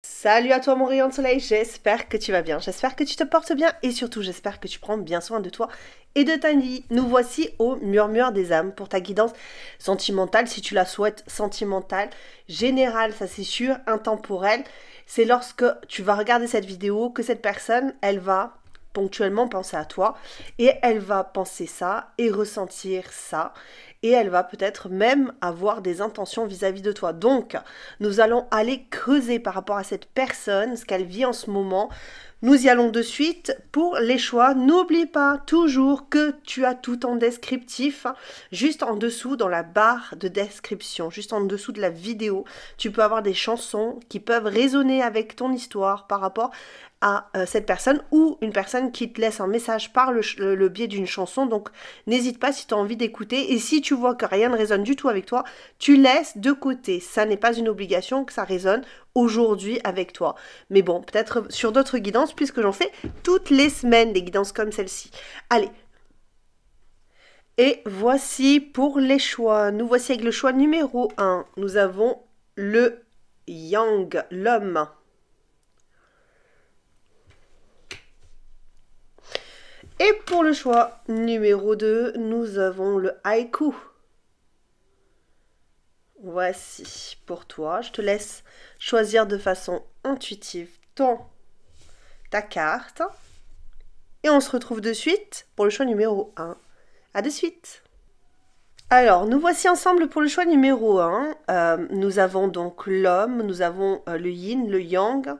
Salut à toi mon rayon de soleil, j'espère que tu vas bien, j'espère que tu te portes bien et surtout j'espère que tu prends bien soin de toi et de ta vie. Nous voici au murmure des âmes pour ta guidance sentimentale si tu la souhaites sentimentale, générale ça c'est sûr, intemporelle. C'est lorsque tu vas regarder cette vidéo que cette personne elle va ponctuellement penser à toi et elle va penser ça et ressentir ça et elle va peut-être même avoir des intentions vis-à-vis de toi. Donc, nous allons aller creuser par rapport à cette personne, ce qu'elle vit en ce moment. Nous y allons de suite pour les choix. N'oublie pas toujours que tu as tout en descriptif, juste en dessous dans la barre de description, juste en dessous de la vidéo. Tu peux avoir des chansons qui peuvent résonner avec ton histoire par rapport à cette personne ou une personne qui te laisse un message par le biais d'une chanson. Donc n'hésite pas si tu as envie d'écouter et si tu vois que rien ne résonne du tout avec toi, tu laisses de côté. Ça n'est pas une obligation que ça résonne aujourd'hui avec toi. Mais bon, peut-être sur d'autres guidances puisque j'en fais toutes les semaines des guidances comme celle-ci. Allez. Et voici pour les choix. Nous voici avec le choix numéro 1. Nous avons le Yang, l'homme. Et pour le choix numéro 2, nous avons le haïku. Voici pour toi. Je te laisse choisir de façon intuitive ta carte. Et on se retrouve de suite pour le choix numéro 1. À de suite. Alors, nous voici ensemble pour le choix numéro 1. Nous avons donc l'homme, nous avons le yin, le yang.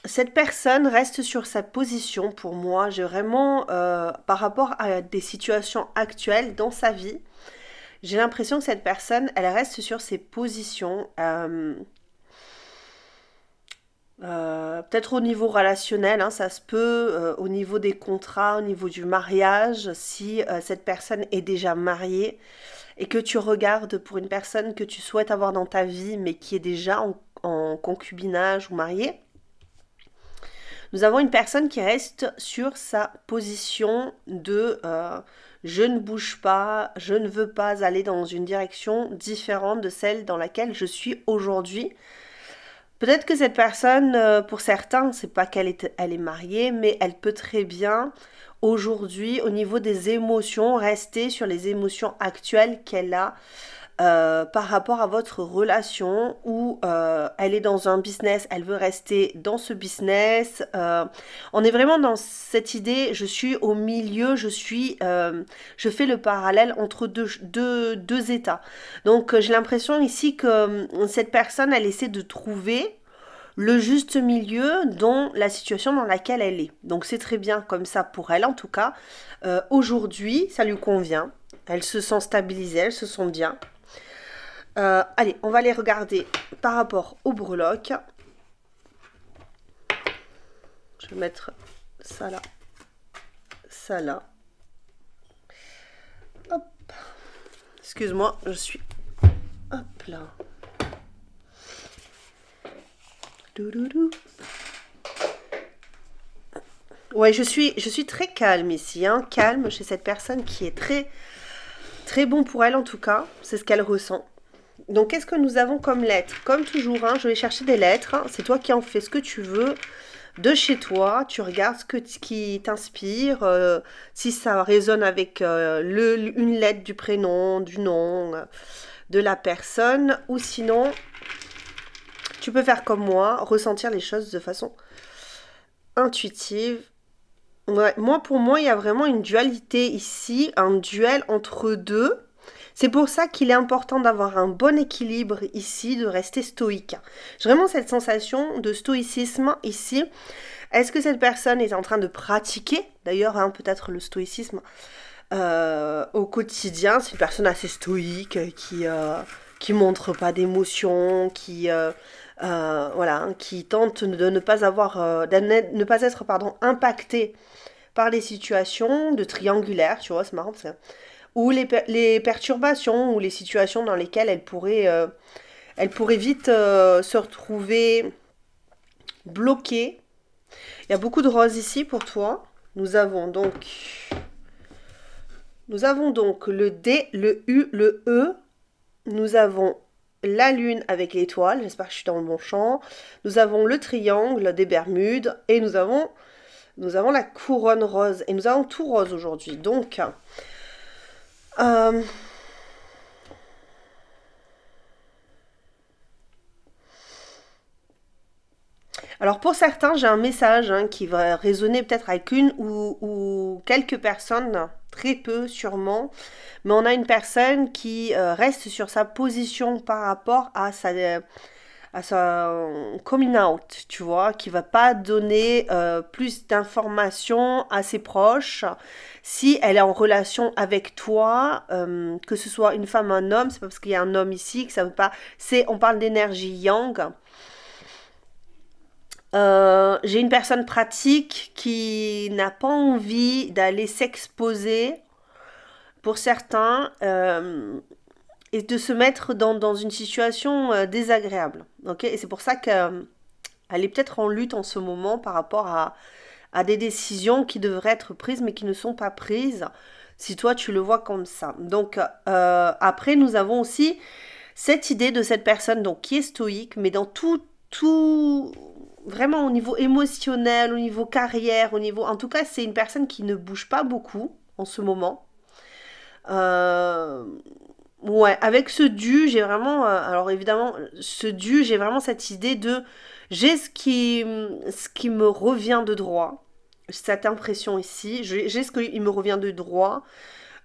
Cette personne reste sur sa position pour moi. J'ai vraiment, par rapport à des situations actuelles dans sa vie, j'ai l'impression que cette personne, elle reste sur ses positions. Peut-être au niveau relationnel, hein, ça se peut, au niveau des contrats, au niveau du mariage, si cette personne est déjà mariée et que tu regardes pour une personne que tu souhaites avoir dans ta vie mais qui est déjà en concubinage ou mariée. Nous avons une personne qui reste sur sa position de je ne bouge pas, je ne veux pas aller dans une direction différente de celle dans laquelle je suis aujourd'hui. Peut-être que cette personne, pour certains, c'est pas elle est mariée, mais elle peut très bien aujourd'hui, au niveau des émotions, rester sur les émotions actuelles qu'elle a par rapport à votre relation où elle est dans un business, elle veut rester dans ce business. On est vraiment dans cette idée, je suis au milieu, je fais le parallèle entre deux états. Donc j'ai l'impression ici que cette personne, elle essaie de trouver le juste milieu dans la situation dans laquelle elle est. Donc c'est très bien comme ça pour elle en tout cas. Aujourd'hui, ça lui convient. Elle se sent stabilisée, elle se sent bien. Allez, on va les regarder par rapport aux breloques. Je vais mettre ça là, ça là. Hop. Excuse-moi, je suis... Hop là. Doudoudou. Ouais, je suis très calme ici, hein, calme chez cette personne qui est très, très bon pour elle en tout cas. C'est ce qu'elle ressent. Donc, qu'est-ce que nous avons comme lettres? Comme toujours, hein, je vais chercher des lettres. Hein, c'est toi qui en fais ce que tu veux de chez toi. Tu regardes ce qui t'inspire. Si ça résonne avec une lettre du prénom, du nom de la personne. Ou sinon, tu peux faire comme moi, ressentir les choses de façon intuitive. Ouais, pour moi, il y a vraiment une dualité ici. Un duel entre deux. C'est pour ça qu'il est important d'avoir un bon équilibre ici, de rester stoïque. J'ai vraiment cette sensation de stoïcisme ici. Est-ce que cette personne est en train de pratiquer, d'ailleurs, hein, peut-être le stoïcisme au quotidien? C'est une personne assez stoïque, qui montre pas d'émotion, voilà, hein, qui tente de ne pas avoir, ne pas être, pardon, impactée par les situations de triangulaire, tu vois, c'est marrant parce que ou les perturbations ou les situations dans lesquelles elle pourrait vite se retrouver bloquée. Il y a beaucoup de roses ici pour toi. Nous avons donc le D, le U, le E. Nous avons la lune avec l'étoile, j'espère que je suis dans le bon champ. Nous avons le triangle des Bermudes et nous avons la couronne rose. Et nous avons tout rose aujourd'hui. Donc, alors pour certains, j'ai un message qui va résonner peut-être avec une ou quelques personnes, très peu sûrement, mais on a une personne qui reste sur sa position par rapport à sa coming out, tu vois, qui va pas donner plus d'informations à ses proches si elle est en relation avec toi, que ce soit une femme, un homme, c'est pas parce qu'il y a un homme ici que ça veut pas, on parle d'énergie yang. J'ai une personne pratique qui n'a pas envie d'aller s'exposer pour certains et de se mettre dans une situation désagréable. Ok, et c'est pour ça qu'elle est peut-être en lutte en ce moment par rapport à des décisions qui devraient être prises mais qui ne sont pas prises si toi tu le vois comme ça. Donc après nous avons aussi cette idée de cette personne donc qui est stoïque mais dans tout vraiment au niveau émotionnel, au niveau carrière, au niveau... En tout cas, c'est une personne qui ne bouge pas beaucoup en ce moment. Ouais, avec ce dû, j'ai vraiment... alors évidemment, ce dû, j'ai vraiment cette idée de... J'ai ce qui me revient de droit. Cette impression ici. J'ai ce qui me revient de droit.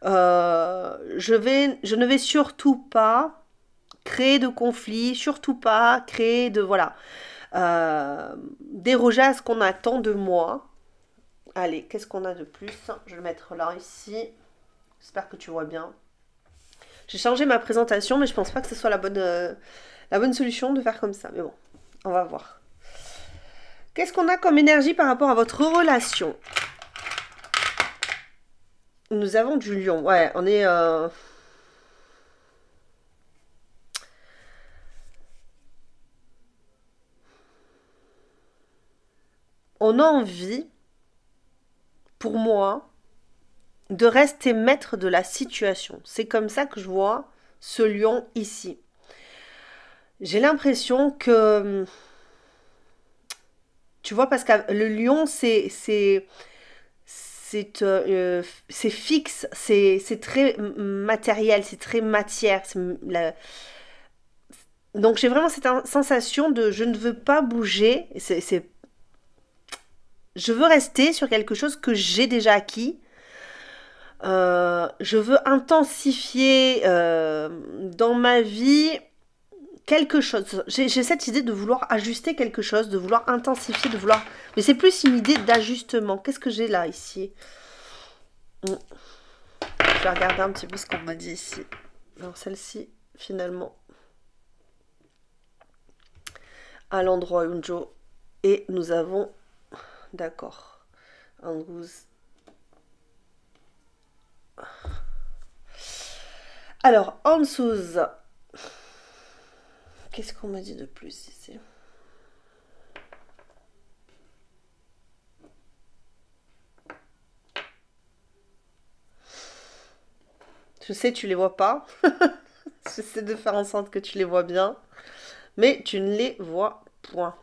Je ne vais surtout pas créer de conflits, surtout pas créer de... Voilà. Déroger à ce qu'on attend de moi. Allez, qu'est-ce qu'on a de plus? Je vais le mettre là, ici. J'espère que tu vois bien. J'ai changé ma présentation, mais je pense pas que ce soit la bonne solution de faire comme ça. Mais bon, on va voir. Qu'est-ce qu'on a comme énergie par rapport à votre relation? Nous avons du lion. Ouais, on est... On a envie, pour moi, de rester maître de la situation. C'est comme ça que je vois ce lion ici. J'ai l'impression que... Tu vois, parce que le lion, c'est fixe, c'est très matériel, c'est très matière. Donc j'ai vraiment cette sensation de je ne veux pas bouger. Je veux rester sur quelque chose que j'ai déjà acquis. Je veux intensifier dans ma vie quelque chose. J'ai cette idée de vouloir ajuster quelque chose, de vouloir intensifier, de vouloir... Mais c'est plus une idée d'ajustement. Qu'est-ce que j'ai là, ici? Je vais regarder un petit peu ce qu'on m'a dit ici. Alors celle-ci, finalement, à l'endroit Unjo. Et nous avons... D'accord. Angouz. Alors, Ansuz. Qu'est-ce qu'on m'a dit de plus ici? Je sais, tu les vois pas. J'essaie de faire en sorte que tu les vois bien. Mais tu ne les vois point.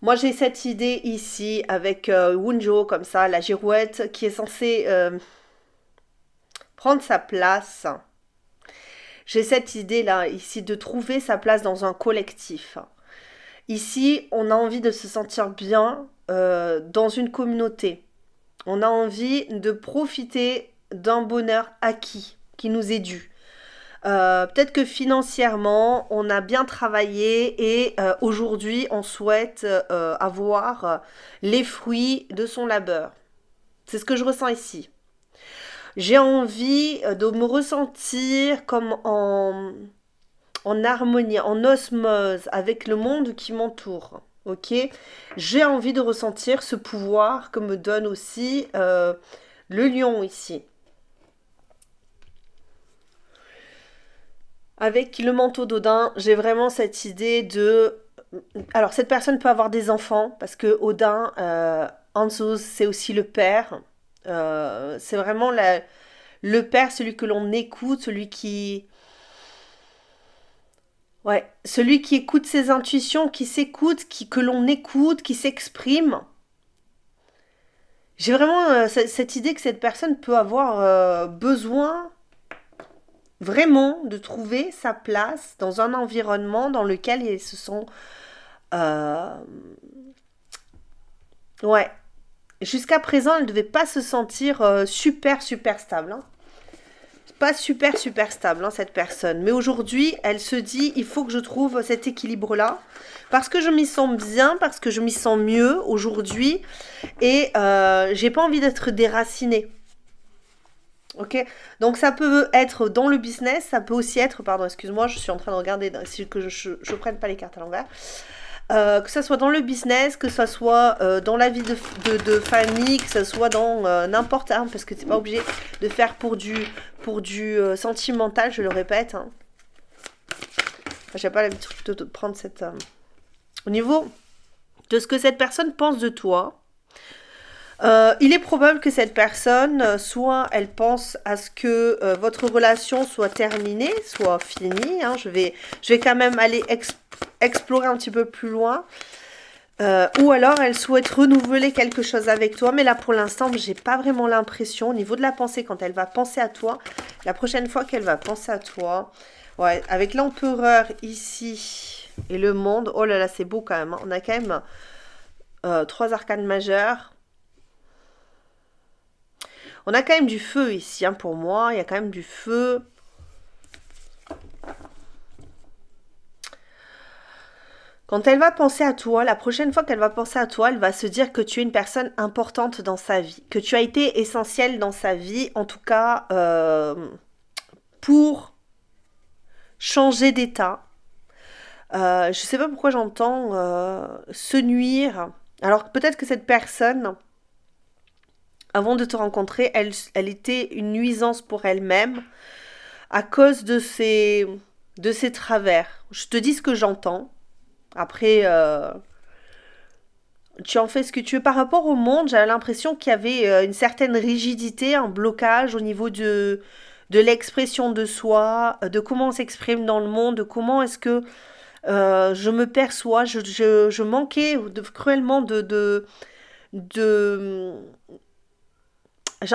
Moi, j'ai cette idée ici avec Wunjo, comme ça, la girouette, qui est censée prendre sa place. J'ai cette idée-là, ici, de trouver sa place dans un collectif. Ici, on a envie de se sentir bien dans une communauté. On a envie de profiter d'un bonheur acquis, qui nous est dû. Peut-être que financièrement, on a bien travaillé et aujourd'hui, on souhaite avoir les fruits de son labeur. C'est ce que je ressens ici. J'ai envie de me ressentir comme en harmonie, en osmose avec le monde qui m'entoure. Ok, j'ai envie de ressentir ce pouvoir que me donne aussi le lion ici. Avec le manteau d'Odin, j'ai vraiment cette idée de... Alors, cette personne peut avoir des enfants, parce que Odin, Ansos, c'est aussi le père. C'est vraiment le père, celui que l'on écoute, celui qui Ouais, celui qui écoute ses intuitions, qui s'écoute, que l'on écoute, qui s'exprime. J'ai vraiment cette idée que cette personne peut avoir besoin vraiment de trouver sa place dans un environnement dans lequel ils se sont... euh, ouais, jusqu'à présent, elle ne devait pas se sentir super, super stable. Hein. Pas super, super stable, hein, cette personne. Mais aujourd'hui, elle se dit, il faut que je trouve cet équilibre-là. Parce que je m'y sens bien, parce que je m'y sens mieux aujourd'hui. Et j'ai pas envie d'être déracinée. Ok, donc ça peut être dans le business, ça peut aussi être, pardon, excuse-moi, je suis en train de regarder si que je prenne pas les cartes à l'envers. Que ça soit dans le business, que ça soit dans la vie de famille, que ça soit dans n'importe quoi, parce que t'es pas obligé de faire pour du sentimental, je le répète. Hein. Enfin, j'ai pas l'habitude de prendre cette... Au niveau de ce que cette personne pense de toi, il est probable que cette personne, soit elle pense à ce que votre relation soit terminée, soit finie. Hein, je vais quand même aller explorer un petit peu plus loin. Ou alors elle souhaite renouveler quelque chose avec toi. Mais là pour l'instant, j'ai pas vraiment l'impression. Au niveau de la pensée, quand elle va penser à toi, la prochaine fois qu'elle va penser à toi, ouais, avec l'empereur ici et le monde, oh là là, c'est beau quand même. Hein, on a quand même 3 arcanes majeures. On a quand même du feu ici, hein, pour moi. Il y a quand même du feu. Quand elle va penser à toi, la prochaine fois qu'elle va penser à toi, elle va se dire que tu es une personne importante dans sa vie. Que tu as été essentielle dans sa vie, en tout cas, pour changer d'état. Je ne sais pas pourquoi j'entends se nuire. Alors peut-être que cette personne... Avant de te rencontrer, elle était une nuisance pour elle-même à cause de ses travers. Je te dis ce que j'entends. Après, tu en fais ce que tu veux. Par rapport au monde, j'avais l'impression qu'il y avait une certaine rigidité, un blocage au niveau de l'expression de soi, de comment on s'exprime dans le monde, de comment est-ce que je me perçois. Je manquais cruellement de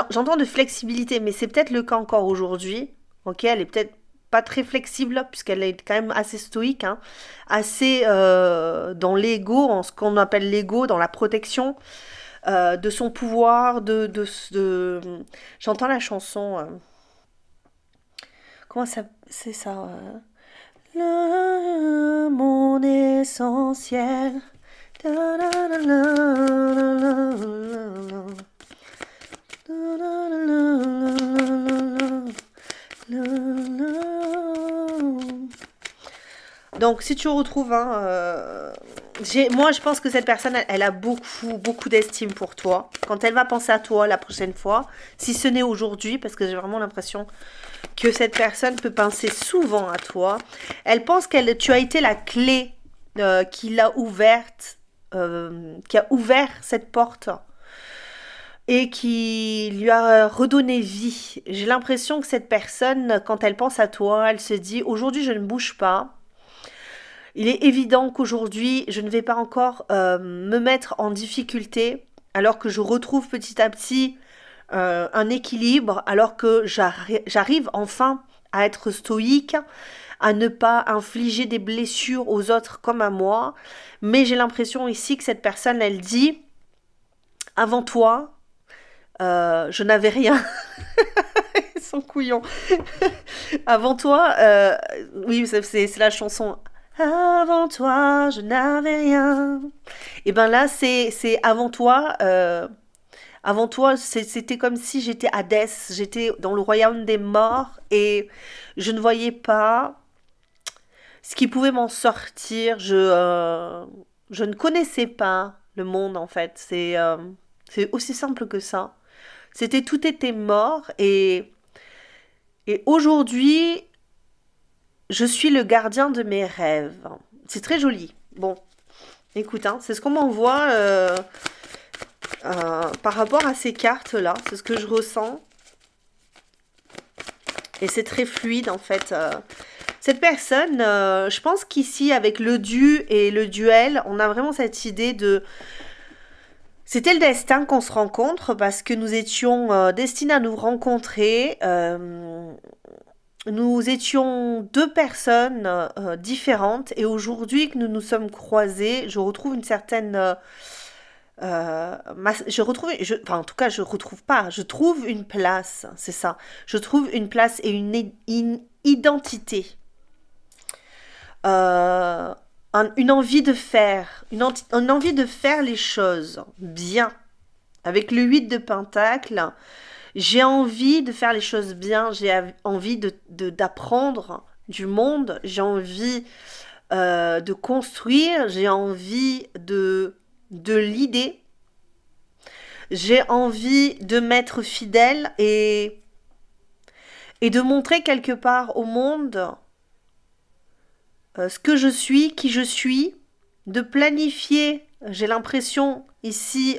j'entends de flexibilité, mais c'est peut-être le cas encore aujourd'hui. Ok, elle est peut-être pas très flexible puisqu'elle est quand même assez stoïque, hein, assez dans l'ego, en ce qu'on appelle l'ego, dans la protection de son pouvoir, J'entends la chanson. Comment ça, c'est ça Le monde essentiel. Da, da, da, da, da, donc, si tu retrouves, hein, moi, je pense que cette personne, elle a beaucoup, beaucoup d'estime pour toi. Quand elle va penser à toi la prochaine fois, si ce n'est aujourd'hui, parce que j'ai vraiment l'impression que cette personne peut penser souvent à toi. Elle pense que tu as été la clé qui a ouvert cette porte et qui lui a redonné vie. J'ai l'impression que cette personne, quand elle pense à toi, elle se dit, aujourd'hui je ne bouge pas. Il est évident qu'aujourd'hui, je ne vais pas encore me mettre en difficulté, alors que je retrouve petit à petit un équilibre, alors que j'arrive enfin à être stoïque, à ne pas infliger des blessures aux autres comme à moi. Mais j'ai l'impression ici que cette personne, elle dit, avant toi, je n'avais rien. Son couillon. Avant toi, oui, c'est la chanson. Avant toi, je n'avais rien. Et ben là, c'est avant toi. Avant toi, c'était comme si j'étais Hadès, j'étais dans le royaume des morts et je ne voyais pas ce qui pouvait m'en sortir. Je ne connaissais pas le monde en fait. C'est aussi simple que ça. Tout était mort et aujourd'hui, je suis le gardien de mes rêves. C'est très joli. Bon, écoute, hein, c'est ce qu'on m'envoie par rapport à ces cartes-là. C'est ce que je ressens. Et c'est très fluide, en fait. Cette personne, je pense qu'ici, avec le dû et le duel, on a vraiment cette idée de... C'était le destin qu'on se rencontre parce que nous étions destinés à nous rencontrer. Nous étions deux personnes différentes et aujourd'hui que nous nous sommes croisés, je retrouve une certaine... je retrouve, enfin en tout cas je retrouve pas, je trouve une place, c'est ça. Je trouve une place et une identité. Euh, une envie de faire, une envie de faire les choses bien. Avec le 8 de Pentacle, j'ai envie de faire les choses bien, envie d'apprendre du monde, j'ai envie de construire, j'ai envie de l'idée, j'ai envie de m'être fidèle et de montrer quelque part au monde ce que je suis, qui je suis, de planifier, j'ai l'impression ici,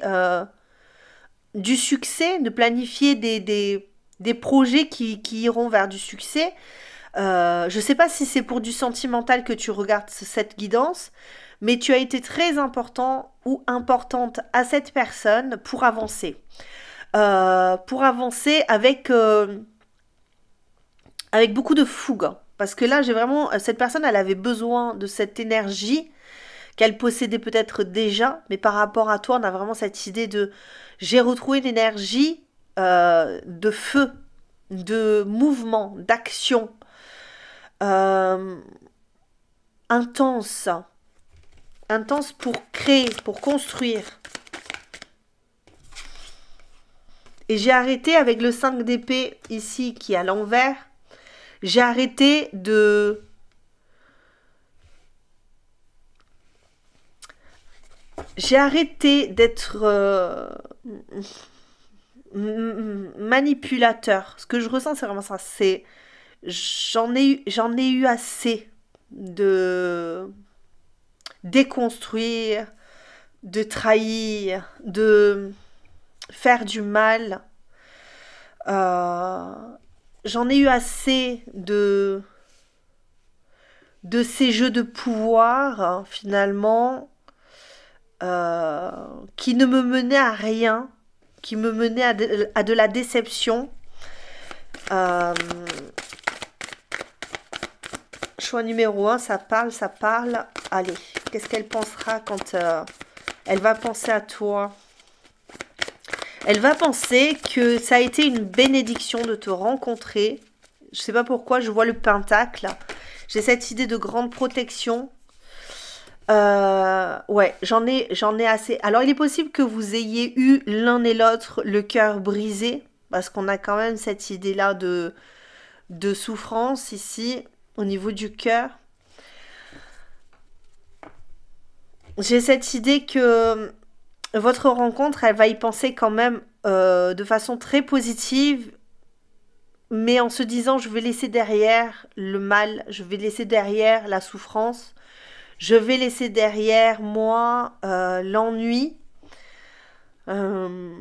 du succès, de planifier des projets qui iront vers du succès. Je ne sais pas si c'est pour du sentimental que tu regardes cette guidance, mais tu as été très important ou importante à cette personne pour avancer. Pour avancer avec beaucoup de fougue. Parce que là, j'ai vraiment... Cette personne, elle avait besoin de cette énergie qu'elle possédait peut-être déjà, mais par rapport à toi, on a vraiment cette idée de... J'ai retrouvé une énergie de feu, de mouvement, d'action, euh, intense. Intense pour créer, pour construire. Et j'ai arrêté avec le 5 d'épée ici qui est à l'envers. J'ai arrêté de... J'ai arrêté d'être manipulateur. Ce que je ressens, c'est vraiment ça. C'est j'en ai eu assez de déconstruire, de trahir, de faire du mal. Euh, J'en ai eu assez de ces jeux de pouvoir, hein, finalement, qui ne me menaient à rien, qui me menaient à de la déception. Euh, Choix numéro 1, ça parle, ça parle. Allez, qu'est-ce qu'elle pensera quand elle va penser à toi? Elle va penser que ça a été une bénédiction de te rencontrer. Je sais pas pourquoi, je vois le pentacle. J'ai cette idée de grande protection. Ouais, j'en ai assez. Alors, il est possible que vous ayez eu l'un et l'autre le cœur brisé, parce qu'on a quand même cette idée-là de souffrance ici, au niveau du cœur. J'ai cette idée que votre rencontre, elle va y penser quand même de façon très positive, mais en se disant, je vais laisser derrière le mal, je vais laisser derrière la souffrance, je vais laisser derrière moi l'ennui. Euh,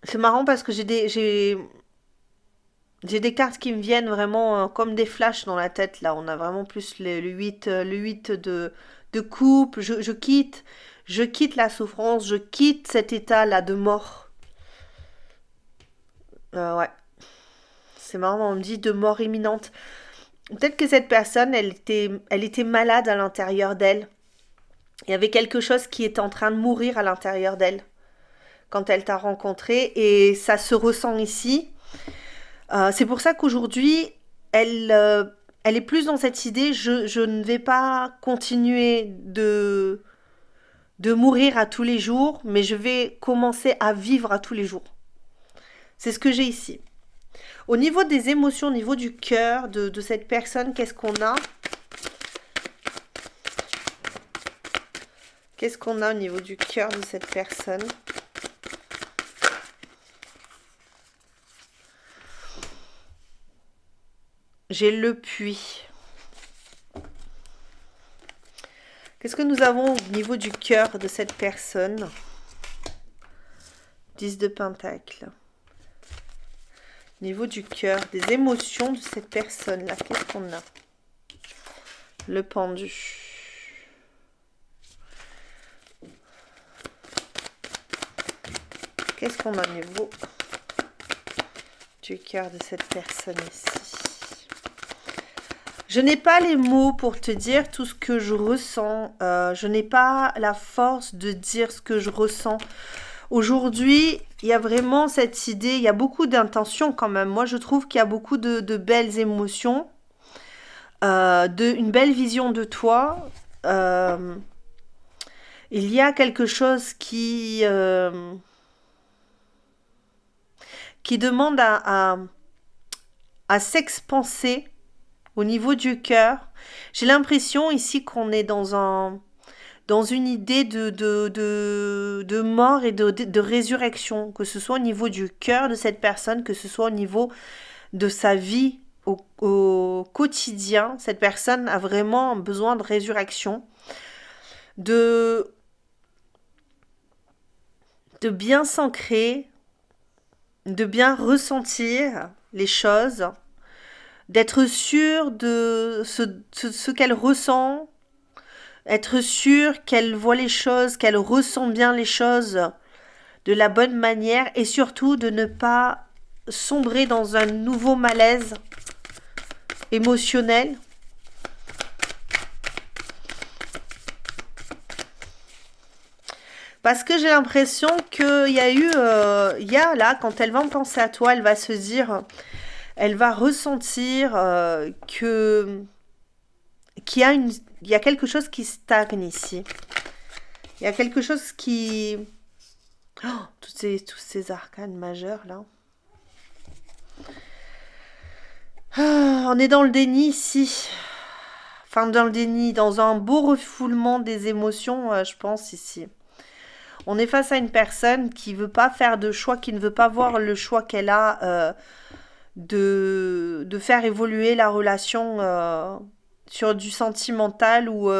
c'est marrant parce que j'ai des cartes qui me viennent vraiment comme des flashs dans la tête. Là, on a vraiment plus le 8 de coupe. Je quitte la souffrance, je quitte cet état-là de mort. Ouais, c'est marrant, on me dit de mort imminente. Peut-être que cette personne, elle était malade à l'intérieur d'elle. Il y avait quelque chose qui était en train de mourir à l'intérieur d'elle quand elle t'a rencontré et ça se ressent ici. C'est pour ça qu'aujourd'hui, elle est plus dans cette idée, je ne vais pas continuer de mourir à tous les jours, mais je vais commencer à vivre à tous les jours. C'est ce que j'ai ici. Au niveau des émotions, au niveau du cœur de cette personne, qu'est-ce qu'on a? Qu'est-ce qu'on a au niveau du cœur de cette personne? J'ai le puits. Qu'est-ce que nous avons au niveau du cœur de cette personne? 10 de Pentacle. Au niveau du cœur, des émotions de cette personne-là, qu'est-ce qu'on a? Le pendu. Qu'est-ce qu'on a au niveau du cœur de cette personne ici? Je n'ai pas les mots pour te dire tout ce que je ressens. Je n'ai pas la force de dire ce que je ressens. Aujourd'hui, il y a vraiment cette idée, il y a beaucoup d'intentions quand même. Moi, je trouve qu'il y a beaucoup de belles émotions, une belle vision de toi. Il y a quelque chose qui demande à s'expanser au niveau du cœur. J'ai l'impression ici qu'on est dans une idée de mort et de résurrection, que ce soit au niveau du cœur de cette personne, que ce soit au niveau de sa vie au quotidien. Cette personne a vraiment besoin de résurrection, de bien s'ancrer, de bien ressentir les choses, d'être sûre de ce qu'elle ressent, être sûre qu'elle voit les choses, qu'elle ressent bien les choses de la bonne manière et surtout de ne pas sombrer dans un nouveau malaise émotionnel. Parce que j'ai l'impression qu'il y a là, quand elle va en penser à toi, elle va se dire, elle va ressentir qu'il y a quelque chose qui stagne ici. Il y a quelque chose qui... Oh, tous ces arcanes majeurs là. On est dans le déni ici. Enfin, dans le déni, dans un beau refoulement des émotions, je pense ici. On est face à une personne qui ne veut pas faire de choix, qui ne veut pas voir le choix qu'elle a de faire évoluer la relation sur du sentimental ou...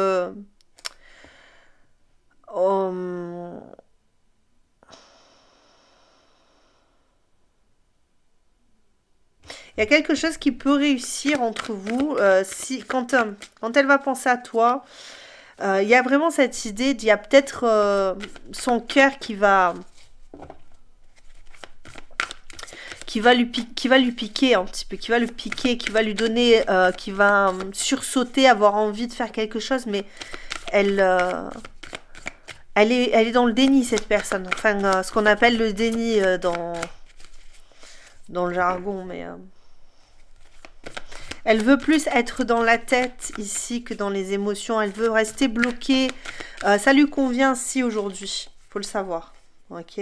il y a quelque chose qui peut réussir entre vous quand elle va penser à toi. Il y a vraiment cette idée, il y a peut-être son cœur qui va lui piquer un petit peu, qui va le piquer, qui va lui donner, qui va sursauter, avoir envie de faire quelque chose, mais elle est dans le déni, cette personne. Enfin, ce qu'on appelle le déni dans le jargon, mais... Elle veut plus être dans la tête ici que dans les émotions. Elle veut rester bloquée. Ça lui convient si aujourd'hui. Faut le savoir. Ok.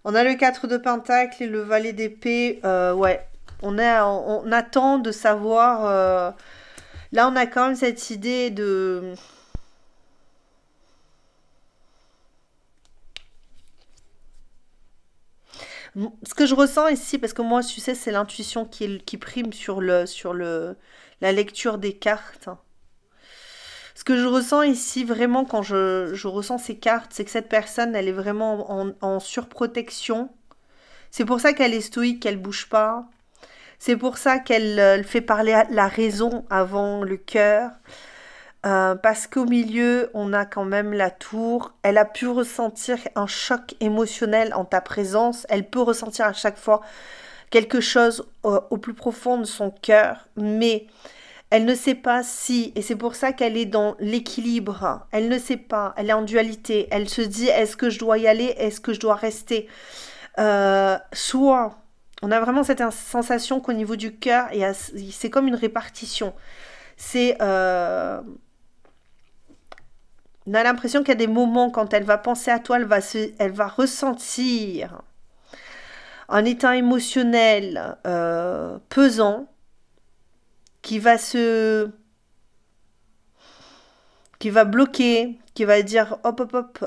On a le 4 de Pentacle et le Valet d'épée. Ouais. On attend de savoir. Là, on a quand même cette idée de... Ce que je ressens ici, parce que moi, tu sais, c'est l'intuition qui prime sur la lecture des cartes. Ce que je ressens ici, vraiment, quand je ressens ces cartes, c'est que cette personne, elle est vraiment en surprotection. C'est pour ça qu'elle est stoïque, qu'elle bouge pas. C'est pour ça qu'elle fait parler la raison avant le cœur. Parce qu'au milieu, on a quand même la tour. Elle a pu ressentir un choc émotionnel en ta présence. Elle peut ressentir à chaque fois quelque chose au plus profond de son cœur. Mais elle ne sait pas si, et c'est pour ça qu'elle est dans l'équilibre. Elle ne sait pas, elle est en dualité. Elle se dit, est-ce que je dois y aller? Est-ce que je dois rester? Soit, on a vraiment cette sensation qu'au niveau du cœur, c'est comme une répartition. C'est... on a l'impression qu'il y a des moments, quand elle va penser à toi, elle va ressentir un état émotionnel pesant qui va bloquer, qui va dire hop hop hop,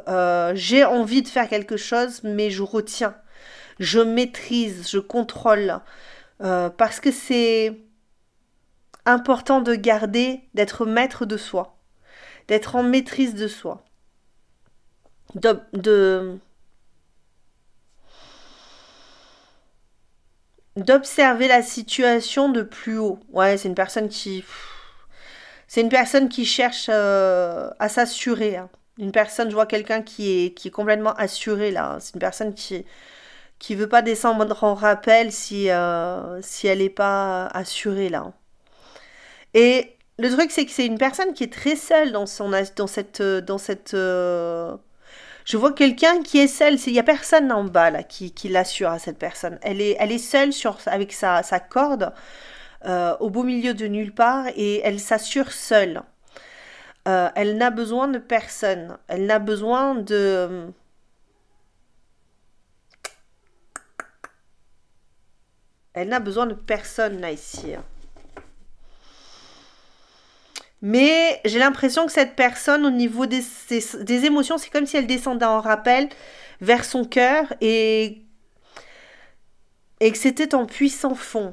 j'ai envie de faire quelque chose, mais je retiens, je maîtrise, je contrôle, parce que c'est important de garder, d'être maître de soi. D'être en maîtrise de soi. d'observer la situation de plus haut. Ouais, c'est une personne qui... C'est une personne qui cherche à s'assurer, hein. Une personne, je vois quelqu'un qui est complètement assuré là, hein. C'est une personne qui veut pas descendre en rappel si elle n'est pas assurée là, hein. Et le truc, c'est que c'est une personne qui est très seule je vois quelqu'un qui est seul. Il y a personne en bas là qui l'assure à cette personne. Elle est seule avec sa corde au beau milieu de nulle part et elle s'assure seule. Elle n'a besoin de personne. Elle n'a besoin de personne là ici, hein. Mais j'ai l'impression que cette personne, au niveau des émotions, c'est comme si elle descendait en rappel vers son cœur et que c'était en puissant fond.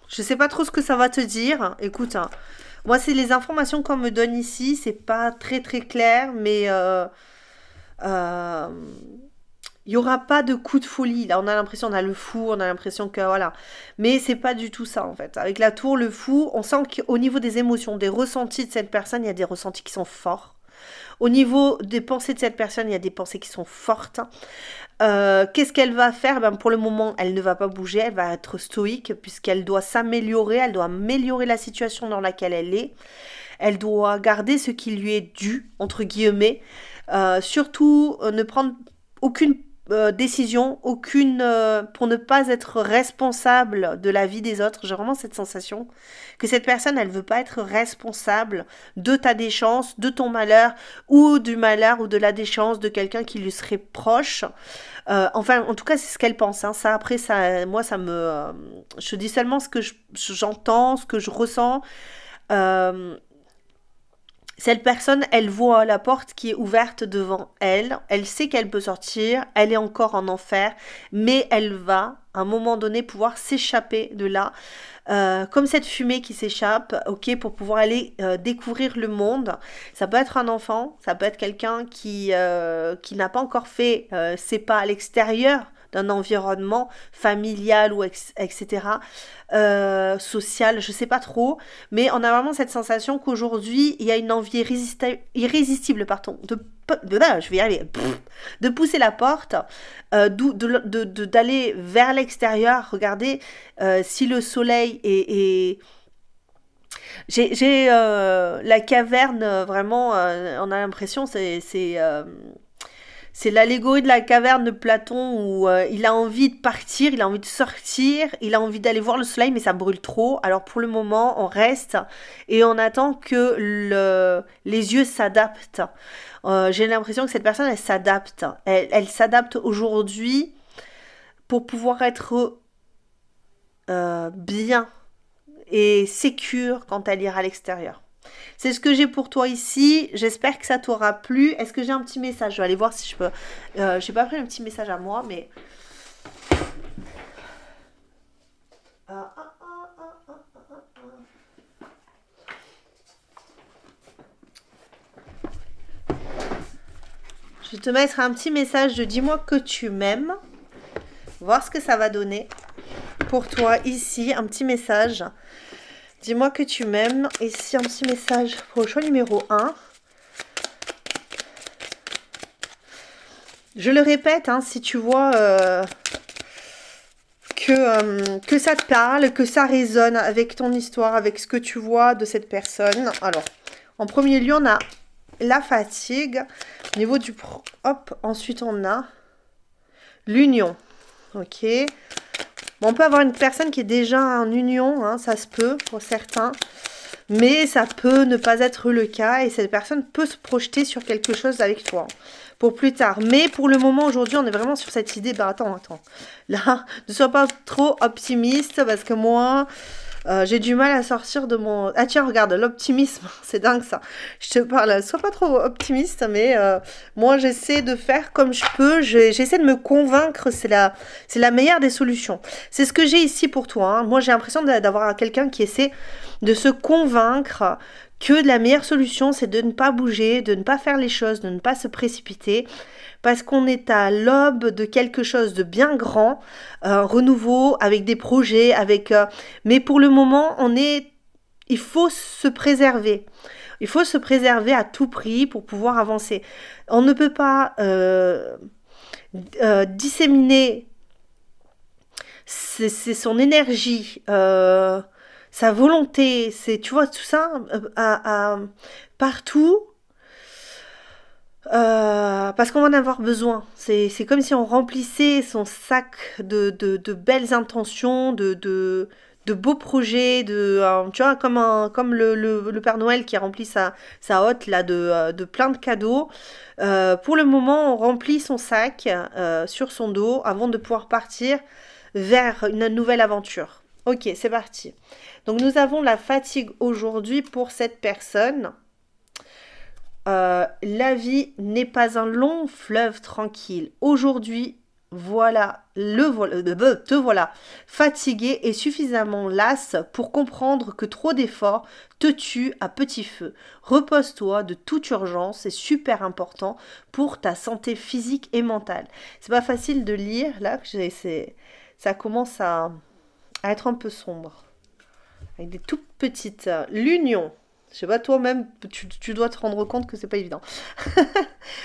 Je sais pas trop ce que ça va te dire. Écoute, hein, moi, c'est les informations qu'on me donne ici. C'est pas très très clair, mais euh, il y aura pas de coup de folie. Là, on a l'impression, on a le fou, on a l'impression que voilà. Mais c'est pas du tout ça en fait. Avec la tour, le fou, on sent qu'au niveau des émotions, des ressentis de cette personne, il y a des ressentis qui sont forts. Au niveau des pensées de cette personne, il y a des pensées qui sont fortes. Qu'est-ce qu'elle va faire? Ben, pour le moment, elle ne va pas bouger, elle va être stoïque puisqu'elle doit s'améliorer, elle doit améliorer la situation dans laquelle elle est. Elle doit garder ce qui lui est dû, entre guillemets. Surtout, ne prendre aucune décision, pour ne pas être responsable de la vie des autres. J'ai vraiment cette sensation que cette personne, elle veut pas être responsable de ta déchance, de ton malheur, ou du malheur ou de la déchance de quelqu'un qui lui serait proche. Enfin, en tout cas, c'est ce qu'elle pense, hein. Ça, après, moi, je dis seulement ce que j'entends, ce que je ressens. Euh, Cette personne, elle voit la porte qui est ouverte devant elle. Elle sait qu'elle peut sortir. Elle est encore en enfer. Mais elle va, à un moment donné, pouvoir s'échapper de là. Comme cette fumée qui s'échappe, ok, pour pouvoir aller découvrir le monde. Ça peut être un enfant. Ça peut être quelqu'un qui n'a pas encore fait ses pas à l'extérieur d'un environnement familial ou etc. Social, je sais pas trop, mais on a vraiment cette sensation qu'aujourd'hui il y a une envie irrésistible, pardon, je vais y arriver, de pousser la porte, d'aller vers l'extérieur. Regardez si le soleil est j'ai la caverne, vraiment, on a l'impression c'est l'allégorie de la caverne de Platon où il a envie de partir, il a envie de sortir, il a envie d'aller voir le soleil, mais ça brûle trop. Alors pour le moment, on reste et on attend que les yeux s'adaptent. J'ai l'impression que cette personne, elle s'adapte. Elle s'adapte aujourd'hui pour pouvoir être bien et sécure quand elle ira à l'extérieur. C'est ce que j'ai pour toi ici. J'espère que ça t'aura plu. Est-ce que j'ai un petit message? Je vais aller voir si je peux. J'ai pas pris un petit message à moi, mais. Je vais te mettre un petit message de dis-moi que tu m'aimes. Voir ce que ça va donner pour toi ici. Un petit message. Dis-moi que tu m'aimes. Et si un petit message pour le choix numéro 1. Je le répète, hein, si tu vois que ça te parle, que ça résonne avec ton histoire, avec ce que tu vois de cette personne. Alors, en premier lieu, on a la fatigue. Au niveau du... Hop, ensuite on a l'union. Ok. Bon, on peut avoir une personne qui est déjà en union, hein, ça se peut pour certains, mais ça peut ne pas être le cas et cette personne peut se projeter sur quelque chose avec toi pour plus tard. Mais pour le moment, aujourd'hui, on est vraiment sur cette idée. Bah attends, là, ne sois pas trop optimiste parce que moi, j'ai du mal à sortir de mon... Ah tiens, regarde, l'optimisme, c'est dingue ça. Je te parle, sois pas trop optimiste, mais moi j'essaie de faire comme je peux, j'essaie de me convaincre, c'est la meilleure des solutions. C'est ce que j'ai ici pour toi, hein. Moi j'ai l'impression d'avoir quelqu'un qui essaie de se convaincre que la meilleure solution, c'est de ne pas bouger, de ne pas faire les choses, de ne pas se précipiter, parce qu'on est à l'aube de quelque chose de bien grand, un renouveau avec des projets, mais pour le moment, il faut se préserver. Il faut se préserver à tout prix pour pouvoir avancer. On ne peut pas disséminer c'est son énergie, sa volonté, tu vois, tout ça partout. Parce qu'on va en avoir besoin. C'est comme si on remplissait son sac de belles intentions, de beaux projets, tu vois, comme le Père Noël qui remplit sa hotte là, de plein de cadeaux. Pour le moment, on remplit son sac sur son dos avant de pouvoir partir vers une nouvelle aventure. Ok, c'est parti. Donc nous avons la fatigue aujourd'hui pour cette personne. La vie n'est pas un long fleuve tranquille. Aujourd'hui, te voilà fatigué et suffisamment lasse pour comprendre que trop d'efforts te tuent à petit feu. Repose-toi de toute urgence, c'est super important pour ta santé physique et mentale. C'est pas facile de lire là, ça commence à être un peu sombre. Avec des toutes petites l'union. Je sais pas, toi-même, tu dois te rendre compte que c'est pas évident.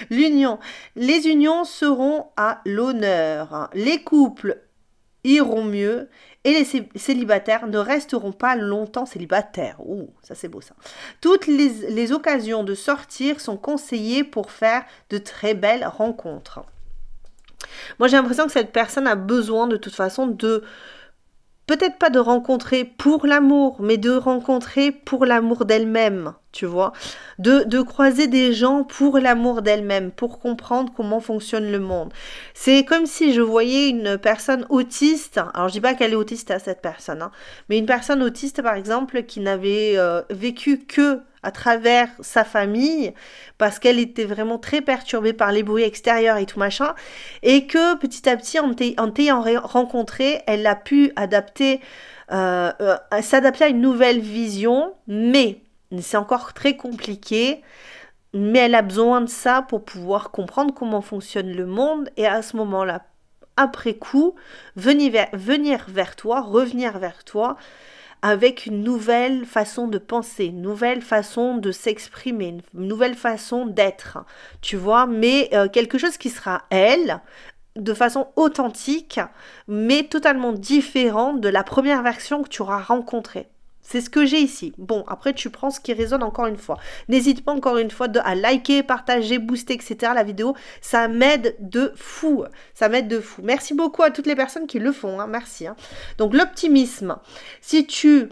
L'union. Les unions seront à l'honneur. Les couples iront mieux et les célibataires ne resteront pas longtemps célibataires. Ouh, ça c'est beau ça. Toutes les occasions de sortir sont conseillées pour faire de très belles rencontres. Moi, j'ai l'impression que cette personne a besoin de toute façon peut-être pas de rencontrer pour l'amour, mais de rencontrer pour l'amour d'elle-même, tu vois. De croiser des gens pour l'amour d'elle-même, pour comprendre comment fonctionne le monde. C'est comme si je voyais une personne autiste, alors je dis pas qu'elle est autiste à cette personne, hein, mais une personne autiste par exemple qui n'avait vécu que à travers sa famille, parce qu'elle était vraiment très perturbée par les bruits extérieurs et tout machin, et que petit à petit, en t'ayant rencontré, elle a pu s'adapter à une nouvelle vision, mais c'est encore très compliqué, mais elle a besoin de ça pour pouvoir comprendre comment fonctionne le monde, et à ce moment-là, après coup, revenir vers toi, avec une nouvelle façon de penser, une nouvelle façon de s'exprimer, une nouvelle façon d'être, tu vois, mais quelque chose qui sera elle, de façon authentique, mais totalement différent de la première version que tu auras rencontrée. C'est ce que j'ai ici. Bon, après, tu prends ce qui résonne encore une fois. N'hésite pas encore une fois à liker, partager, booster, etc. la vidéo. Ça m'aide de fou. Ça m'aide de fou. Merci beaucoup à toutes les personnes qui le font. Hein. Merci. Hein. Donc, l'optimisme. Si tu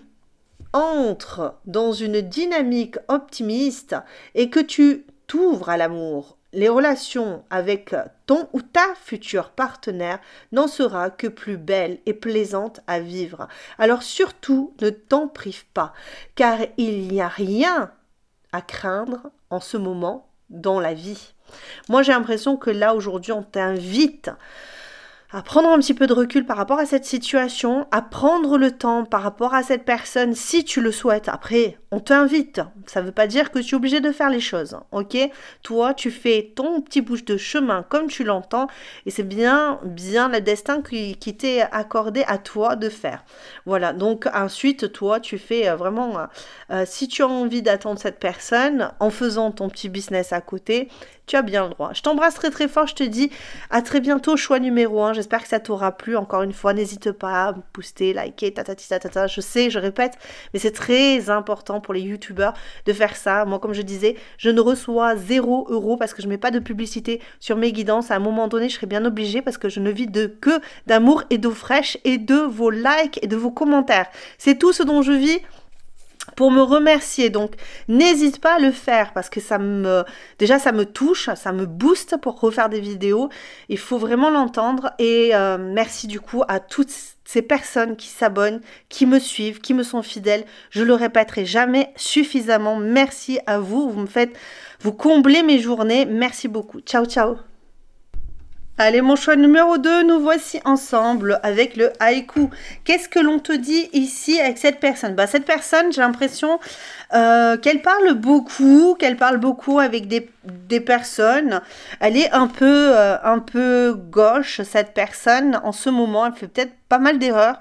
entres dans une dynamique optimiste et que tu t'ouvres à l'amour, les relations avec ton ou ta future partenaire n'en sera que plus belle et plaisante à vivre. Alors surtout, ne t'en prive pas, car il n'y a rien à craindre en ce moment dans la vie. Moi, j'ai l'impression que là, aujourd'hui, on t'invite à prendre un petit peu de recul par rapport à cette situation, à prendre le temps par rapport à cette personne si tu le souhaites. Après, on t'invite. Ça ne veut pas dire que tu es obligé de faire les choses, ok? Toi, tu fais ton petit bout de chemin comme tu l'entends et c'est bien le destin qui t'est accordé à toi de faire. Voilà, donc ensuite, toi, tu fais vraiment... si tu as envie d'attendre cette personne en faisant ton petit business à côté, tu as bien le droit. Je t'embrasse très très fort, je te dis à très bientôt, choix numéro 1. J'espère que ça t'aura plu. Encore une fois, n'hésite pas à booster, liker, tatata. Je sais, je répète, mais c'est très important pour les youtubeurs de faire ça. Moi, comme je disais, je ne reçois 0 € parce que je mets pas de publicité sur mes guidances. À un moment donné, je serai bien obligée parce que je ne vis que d'amour et d'eau fraîche et de vos likes et de vos commentaires. C'est tout ce dont je vis pour me remercier. Donc n'hésite pas à le faire parce que déjà ça me touche, ça me booste pour refaire des vidéos. Il faut vraiment l'entendre et merci du coup à toutes ces personnes qui s'abonnent, qui me suivent, qui me sont fidèles. Je le répéterai jamais suffisamment. Merci à vous, vous comblez mes journées. Merci beaucoup. Ciao ciao. Allez, mon choix numéro 2, nous voici ensemble avec le haïku. Qu'est-ce que l'on te dit ici avec cette personne? Bah, cette personne, j'ai l'impression qu'elle parle beaucoup avec des personnes. Elle est un peu gauche, cette personne. En ce moment, elle fait peut-être pas mal d'erreurs.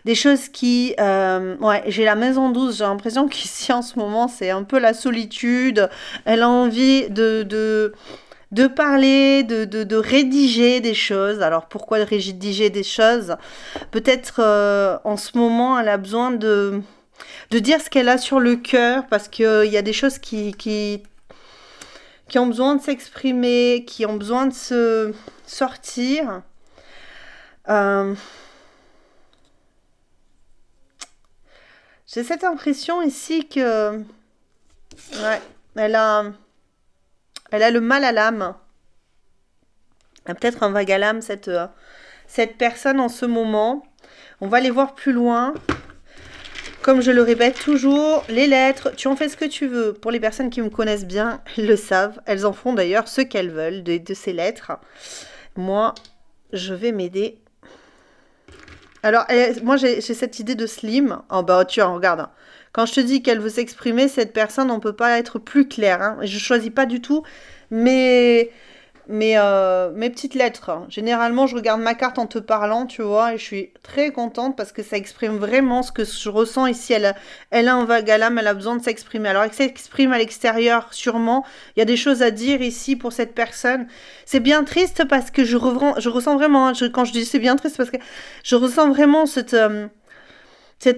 Des choses qui... ouais, j'ai la maison douce, j'ai l'impression qu'ici en ce moment, c'est un peu la solitude. Elle a envie de parler, de rédiger des choses. Alors pourquoi rédiger des choses? Peut-être en ce moment, elle a besoin de dire ce qu'elle a sur le cœur parce qu'il y a des choses qui ont besoin de s'exprimer, qui ont besoin de se sortir. Euh, J'ai cette impression ici que ouais, elle a, elle a le mal à l'âme. Elle a peut-être un vague à l'âme, cette personne en ce moment. On va les voir plus loin. Comme je le répète toujours, les lettres, tu en fais ce que tu veux. Pour les personnes qui me connaissent bien, elles le savent. Elles en font d'ailleurs ce qu'elles veulent de ces lettres. Moi, je vais m'aider. Alors, moi, j'ai cette idée de slim. Oh, bah, tu regarde. Quand je te dis qu'elle veut s'exprimer, cette personne, on ne peut pas être plus clair. Hein. Je ne choisis pas du tout mes petites lettres. Généralement, je regarde ma carte en te parlant, tu vois, et je suis très contente parce que ça exprime vraiment ce que je ressens ici. Elle a un vague à l'âme, elle a besoin de s'exprimer. Alors, elle s'exprime à l'extérieur, sûrement. Il y a des choses à dire ici pour cette personne. C'est bien triste parce que je ressens vraiment, hein, quand je dis c'est bien triste, parce que je ressens vraiment cette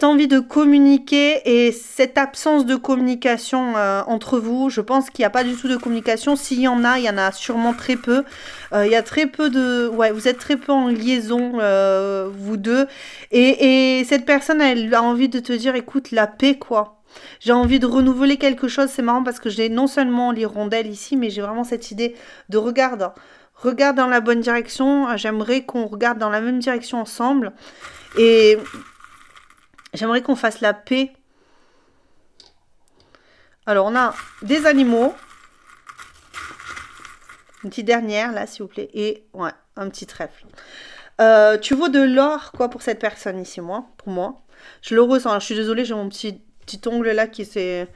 envie de communiquer et cette absence de communication entre vous. Je pense qu'il n'y a pas du tout de communication. S'il y en a, il y en a sûrement très peu. Il y a très peu de... Ouais, vous êtes très peu en liaison, vous deux. Et cette personne, elle a envie de te dire, écoute, la paix, quoi. J'ai envie de renouveler quelque chose. C'est marrant parce que j'ai non seulement l'hirondelle ici, mais j'ai vraiment cette idée de regarde. Regarde dans la bonne direction. J'aimerais qu'on regarde dans la même direction ensemble. Et... j'aimerais qu'on fasse la paix. Alors, on a des animaux. Une petite dernière, là, s'il vous plaît. Et, ouais, un petit trèfle. Tu vaux de l'or, quoi, pour cette personne ici, pour moi. Je le ressens. Alors, je suis désolée, j'ai mon petit ongle, là, qui s'est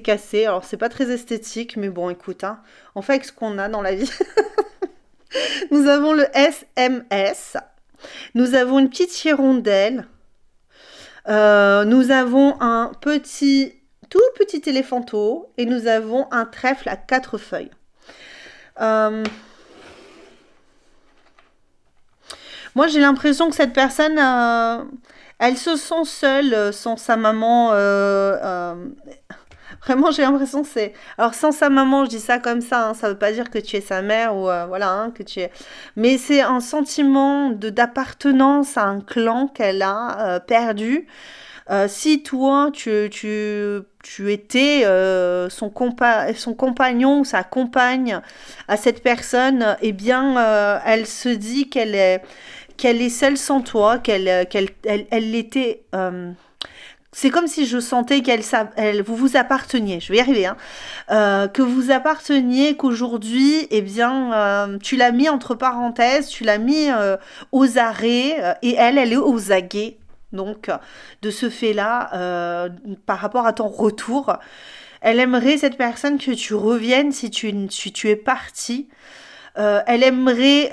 cassé. Alors, c'est pas très esthétique, mais bon, écoute, hein, on fait avec ce qu'on a dans la vie. Nous avons le SMS. Nous avons une petite hirondelle. Nous avons un tout petit éléphanteau et nous avons un trèfle à 4 feuilles. Moi, j'ai l'impression que cette personne, elle se sent seule sans sa maman. Vraiment, j'ai l'impression que c'est... Alors, sans sa maman, je dis ça comme ça, hein, ça veut pas dire que tu es sa mère ou voilà, hein, que tu es... Mais c'est un sentiment d'appartenance à un clan qu'elle a perdu. Si toi, tu étais son compagnon ou sa compagne à cette personne, eh bien, elle se dit qu'elle est seule sans toi, elle était... c'est comme si je sentais vous vous apparteniez, je vais y arriver, hein, que vous apparteniez, qu'aujourd'hui, eh bien, tu l'as mis entre parenthèses, tu l'as mis aux arrêts, et elle est aux aguets. Donc, de ce fait-là, par rapport à ton retour, elle aimerait, cette personne, que tu reviennes si tu es parti. Elle aimerait...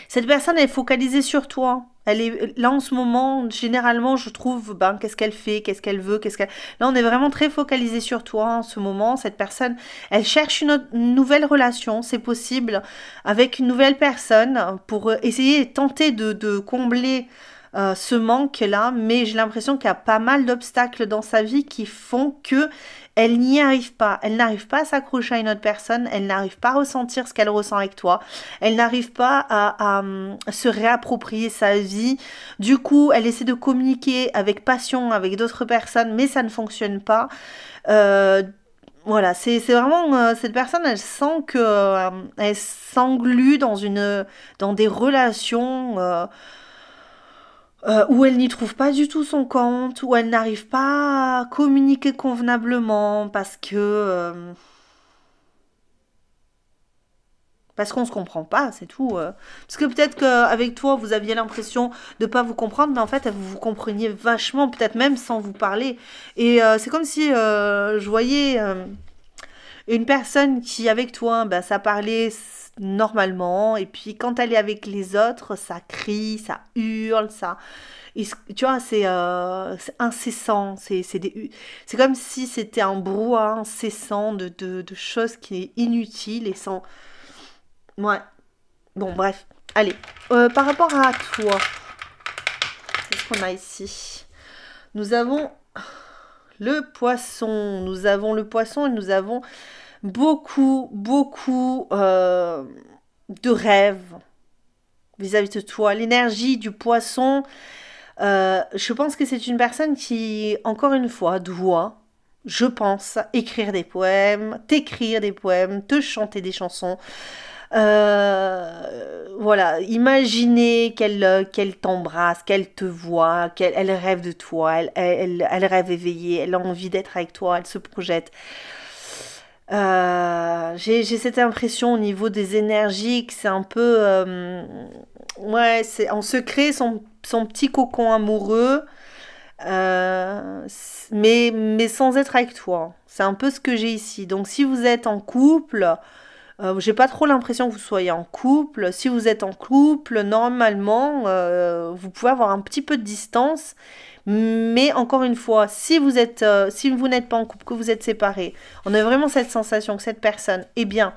cette personne est focalisée sur toi. Elle est là en ce moment, généralement, je trouve, ben, qu'est-ce qu'elle fait, qu'est-ce qu'elle veut, Là, on est vraiment très focalisé sur toi en ce moment. Cette personne, elle cherche une nouvelle relation, c'est possible, avec une nouvelle personne pour essayer, tenter de combler ce manque-là. Mais j'ai l'impression qu'il y a pas mal d'obstacles dans sa vie qui font que elle n'y arrive pas. Elle n'arrive pas à s'accrocher à une autre personne. Elle n'arrive pas à ressentir ce qu'elle ressent avec toi. Elle n'arrive pas à se réapproprier sa vie. Du coup, elle essaie de communiquer avec passion avec d'autres personnes, mais ça ne fonctionne pas. Voilà, c'est vraiment cette personne, elle sent que elle s'englue dans des relations où elle n'y trouve pas du tout son compte, où elle n'arrive pas à communiquer convenablement parce que Parce qu'on se comprend pas, c'est tout. Parce que peut-être qu'avec toi, vous aviez l'impression de pas vous comprendre, mais en fait, vous vous compreniez vachement, peut-être même sans vous parler. Et c'est comme si je voyais une personne qui, avec toi, ben, ça parlait normalement, et puis quand elle est avec les autres, ça crie, ça hurle, ça... Tu vois, c'est incessant, c'est comme si c'était un brouhaha incessant de choses qui est inutile et sans... Ouais, bon, bref. Allez, par rapport à toi, qu'est-ce qu'on a ici? Nous avons le poisson. Nous avons le poisson et nous avons beaucoup, beaucoup de rêves vis-à-vis de toi. L'énergie du poisson, je pense que c'est une personne qui, encore une fois, doit, je pense, écrire des poèmes, t'écrire des poèmes, te chanter des chansons. Voilà, imaginez qu'elle t'embrasse, qu'elle te voit, elle rêve de toi, elle rêve éveillée, elle a envie d'être avec toi, elle se projette. J'ai cette impression au niveau des énergies que c'est un peu... ouais, on se crée son petit cocon amoureux, mais sans être avec toi. C'est un peu ce que j'ai ici. Donc si vous êtes en couple... j'ai pas trop l'impression que vous soyez en couple. Si vous êtes en couple, normalement, vous pouvez avoir un petit peu de distance. Mais encore une fois, si vous n'êtes pas en couple, que vous êtes séparés, on a vraiment cette sensation que cette personne, eh bien,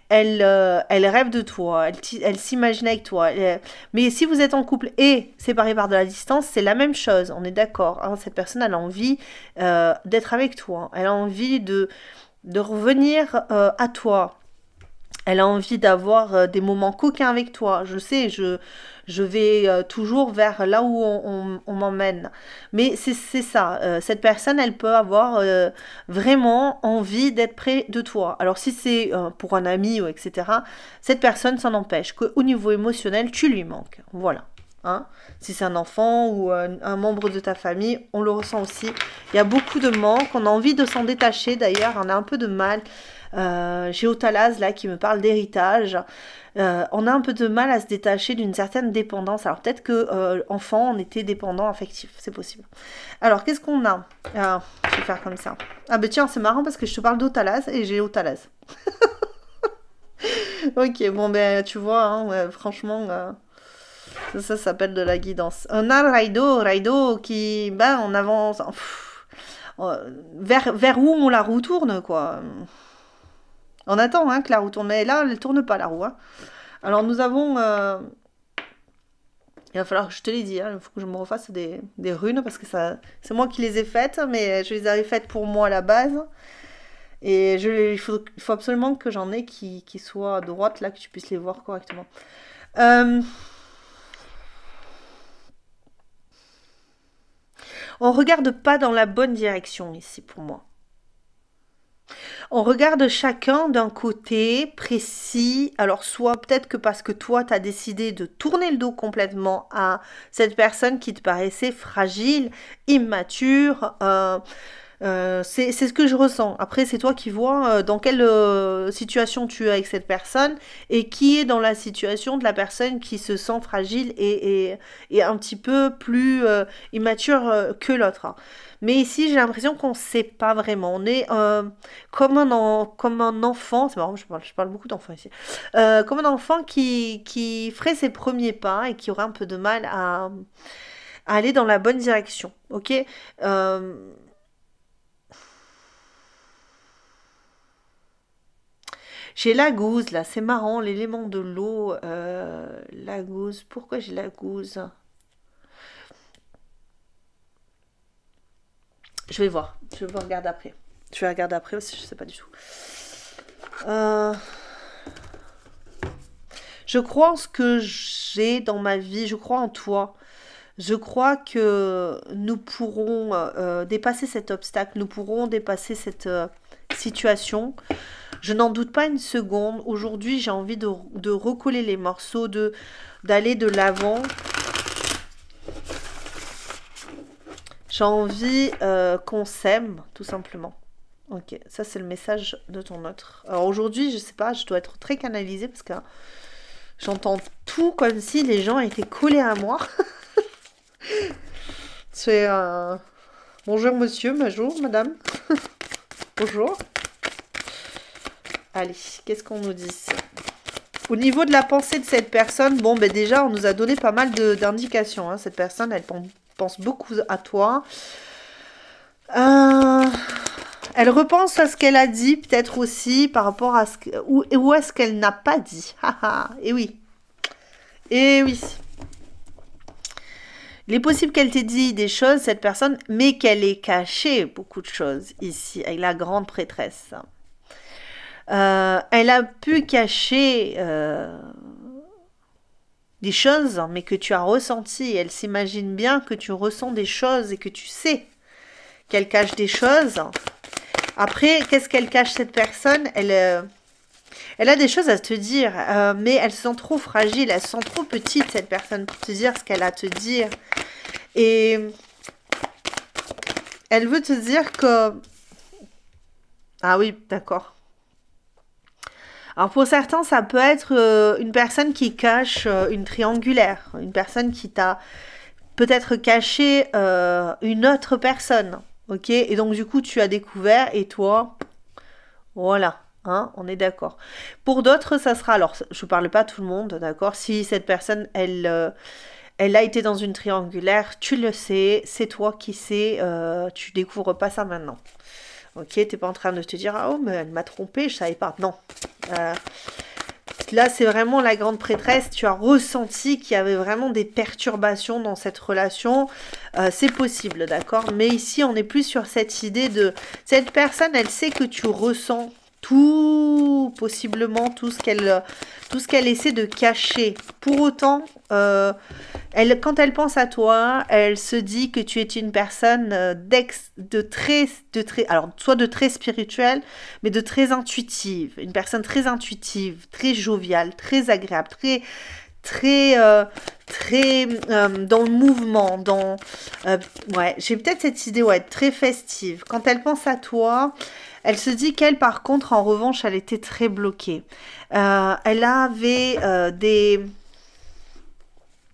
elle rêve de toi, elle s'imagine avec toi. Mais si vous êtes en couple et séparés par de la distance, c'est la même chose. On est d'accord, hein, cette personne, elle a envie d'être avec toi. Elle a envie de revenir à toi. Elle a envie d'avoir des moments coquins avec toi. Je sais, je vais toujours vers là où on m'emmène. Mais c'est ça. Cette personne, elle peut avoir vraiment envie d'être près de toi. Alors si c'est pour un ami ou etc., cette personne, ça n'empêche qu'au niveau émotionnel, tu lui manques. Voilà. Hein, si c'est un enfant ou un membre de ta famille, on le ressent aussi. Il y a beaucoup de manque. On a envie de s'en détacher d'ailleurs. On a un peu de mal. J'ai Otalaz là qui me parle d'héritage. On a un peu de mal à se détacher d'une certaine dépendance. Alors peut-être que enfant on était dépendant affectif, c'est possible. Alors qu'est-ce qu'on a? Je vais faire comme ça. Ah ben tiens, c'est marrant parce que je te parle d'Otalaz et j'ai Otalaz. Ok, bon ben tu vois, hein, ouais, franchement, ça s'appelle de la guidance. On a Raido qui, ben on avance. Vers où la roue tourne quoi. On attend hein, que la roue tourne, mais là, elle ne tourne pas la roue. Hein. Alors nous avons... il va falloir que je te l'ai dit, hein, il faut que je me refasse des runes, parce que c'est moi qui les ai faites, mais je les avais faites pour moi à la base. Et il faut absolument que j'en ai qui soient à droite, là, que tu puisses les voir correctement. On regarde pas dans la bonne direction ici, pour moi. On regarde chacun d'un côté précis. Alors, soit peut-être que parce que toi, tu as décidé de tourner le dos complètement à cette personne qui te paraissait fragile, immature. C'est ce que je ressens. Après, c'est toi qui vois dans quelle situation tu es avec cette personne et qui est dans la situation de la personne qui se sent fragile et un petit peu plus immature que l'autre. Hein. Mais ici, j'ai l'impression qu'on ne sait pas vraiment. On est comme un enfant, c'est marrant, je parle beaucoup d'enfants ici, comme un enfant qui ferait ses premiers pas et qui aurait un peu de mal à aller dans la bonne direction. Ok J'ai la gousse là, c'est marrant, l'élément de l'eau, la gousse, pourquoi j'ai la gousse? Je vais regarder après. Je vais regarder après parce que je sais pas du tout. Je crois en ce que j'ai dans ma vie, je crois en toi. Je crois que nous pourrons dépasser cet obstacle, nous pourrons dépasser cette situation. Je n'en doute pas une seconde. Aujourd'hui, j'ai envie de recoller les morceaux, d'aller de l'avant. J'ai envie qu'on s'aime, tout simplement. Ok, ça c'est le message de ton autre. Alors aujourd'hui, je sais pas, je dois être très canalisée parce que j'entends tout comme si les gens étaient collés à moi. C'est bonjour monsieur, bonjour madame, bonjour. Allez, qu'est-ce qu'on nous dit? Au niveau de la pensée de cette personne, bon ben déjà on nous a donné pas mal d'indications. Hein. Cette personne, elle pense beaucoup à toi. Elle repense à ce qu'elle a dit, peut-être aussi par rapport à ce que, où est-ce qu'elle n'a pas dit. Et oui. Et oui. Il est possible qu'elle t'ait dit des choses, cette personne, mais qu'elle ait caché beaucoup de choses ici, avec la grande prêtresse. Elle a pu cacher des choses, mais que tu as ressenties. Elle s'imagine bien que tu ressens des choses et que tu sais qu'elle cache des choses. Après, qu'est-ce qu'elle cache cette personne? Elle a des choses à te dire, mais elle se sent trop fragile, elle se sent trop petite cette personne pour te dire ce qu'elle a à te dire. Et elle veut te dire que... Ah oui, d'accord. Alors pour certains, ça peut être une personne qui cache une triangulaire, une personne qui t'a peut-être caché une autre personne, ok? Et donc du coup, tu as découvert et toi, voilà, hein, on est d'accord. Pour d'autres, ça sera, alors je parle pas à tout le monde, d'accord? Si cette personne, elle a été dans une triangulaire, tu le sais, c'est toi qui sais, tu découvres pas ça maintenant. Ok, t'es pas en train de te dire, ah oh, mais elle m'a trompé, je savais pas. Non. Là, c'est vraiment la grande prêtresse. Tu as ressenti qu'il y avait vraiment des perturbations dans cette relation. C'est possible, d'accord? Mais ici, on est plus sur cette idée de... Cette personne, elle sait que tu ressens tout, possiblement, tout ce qu'elle essaie de cacher. Pour autant, quand elle pense à toi, elle se dit que tu es une personne alors soit de très spirituelle, mais de très intuitive, une personne très intuitive, très joviale, très agréable, très dans le mouvement, ouais, j'ai peut-être cette idée, ouais, très festive. Quand elle pense à toi, elle se dit qu'elle, par contre, en revanche, elle était très bloquée. Elle avait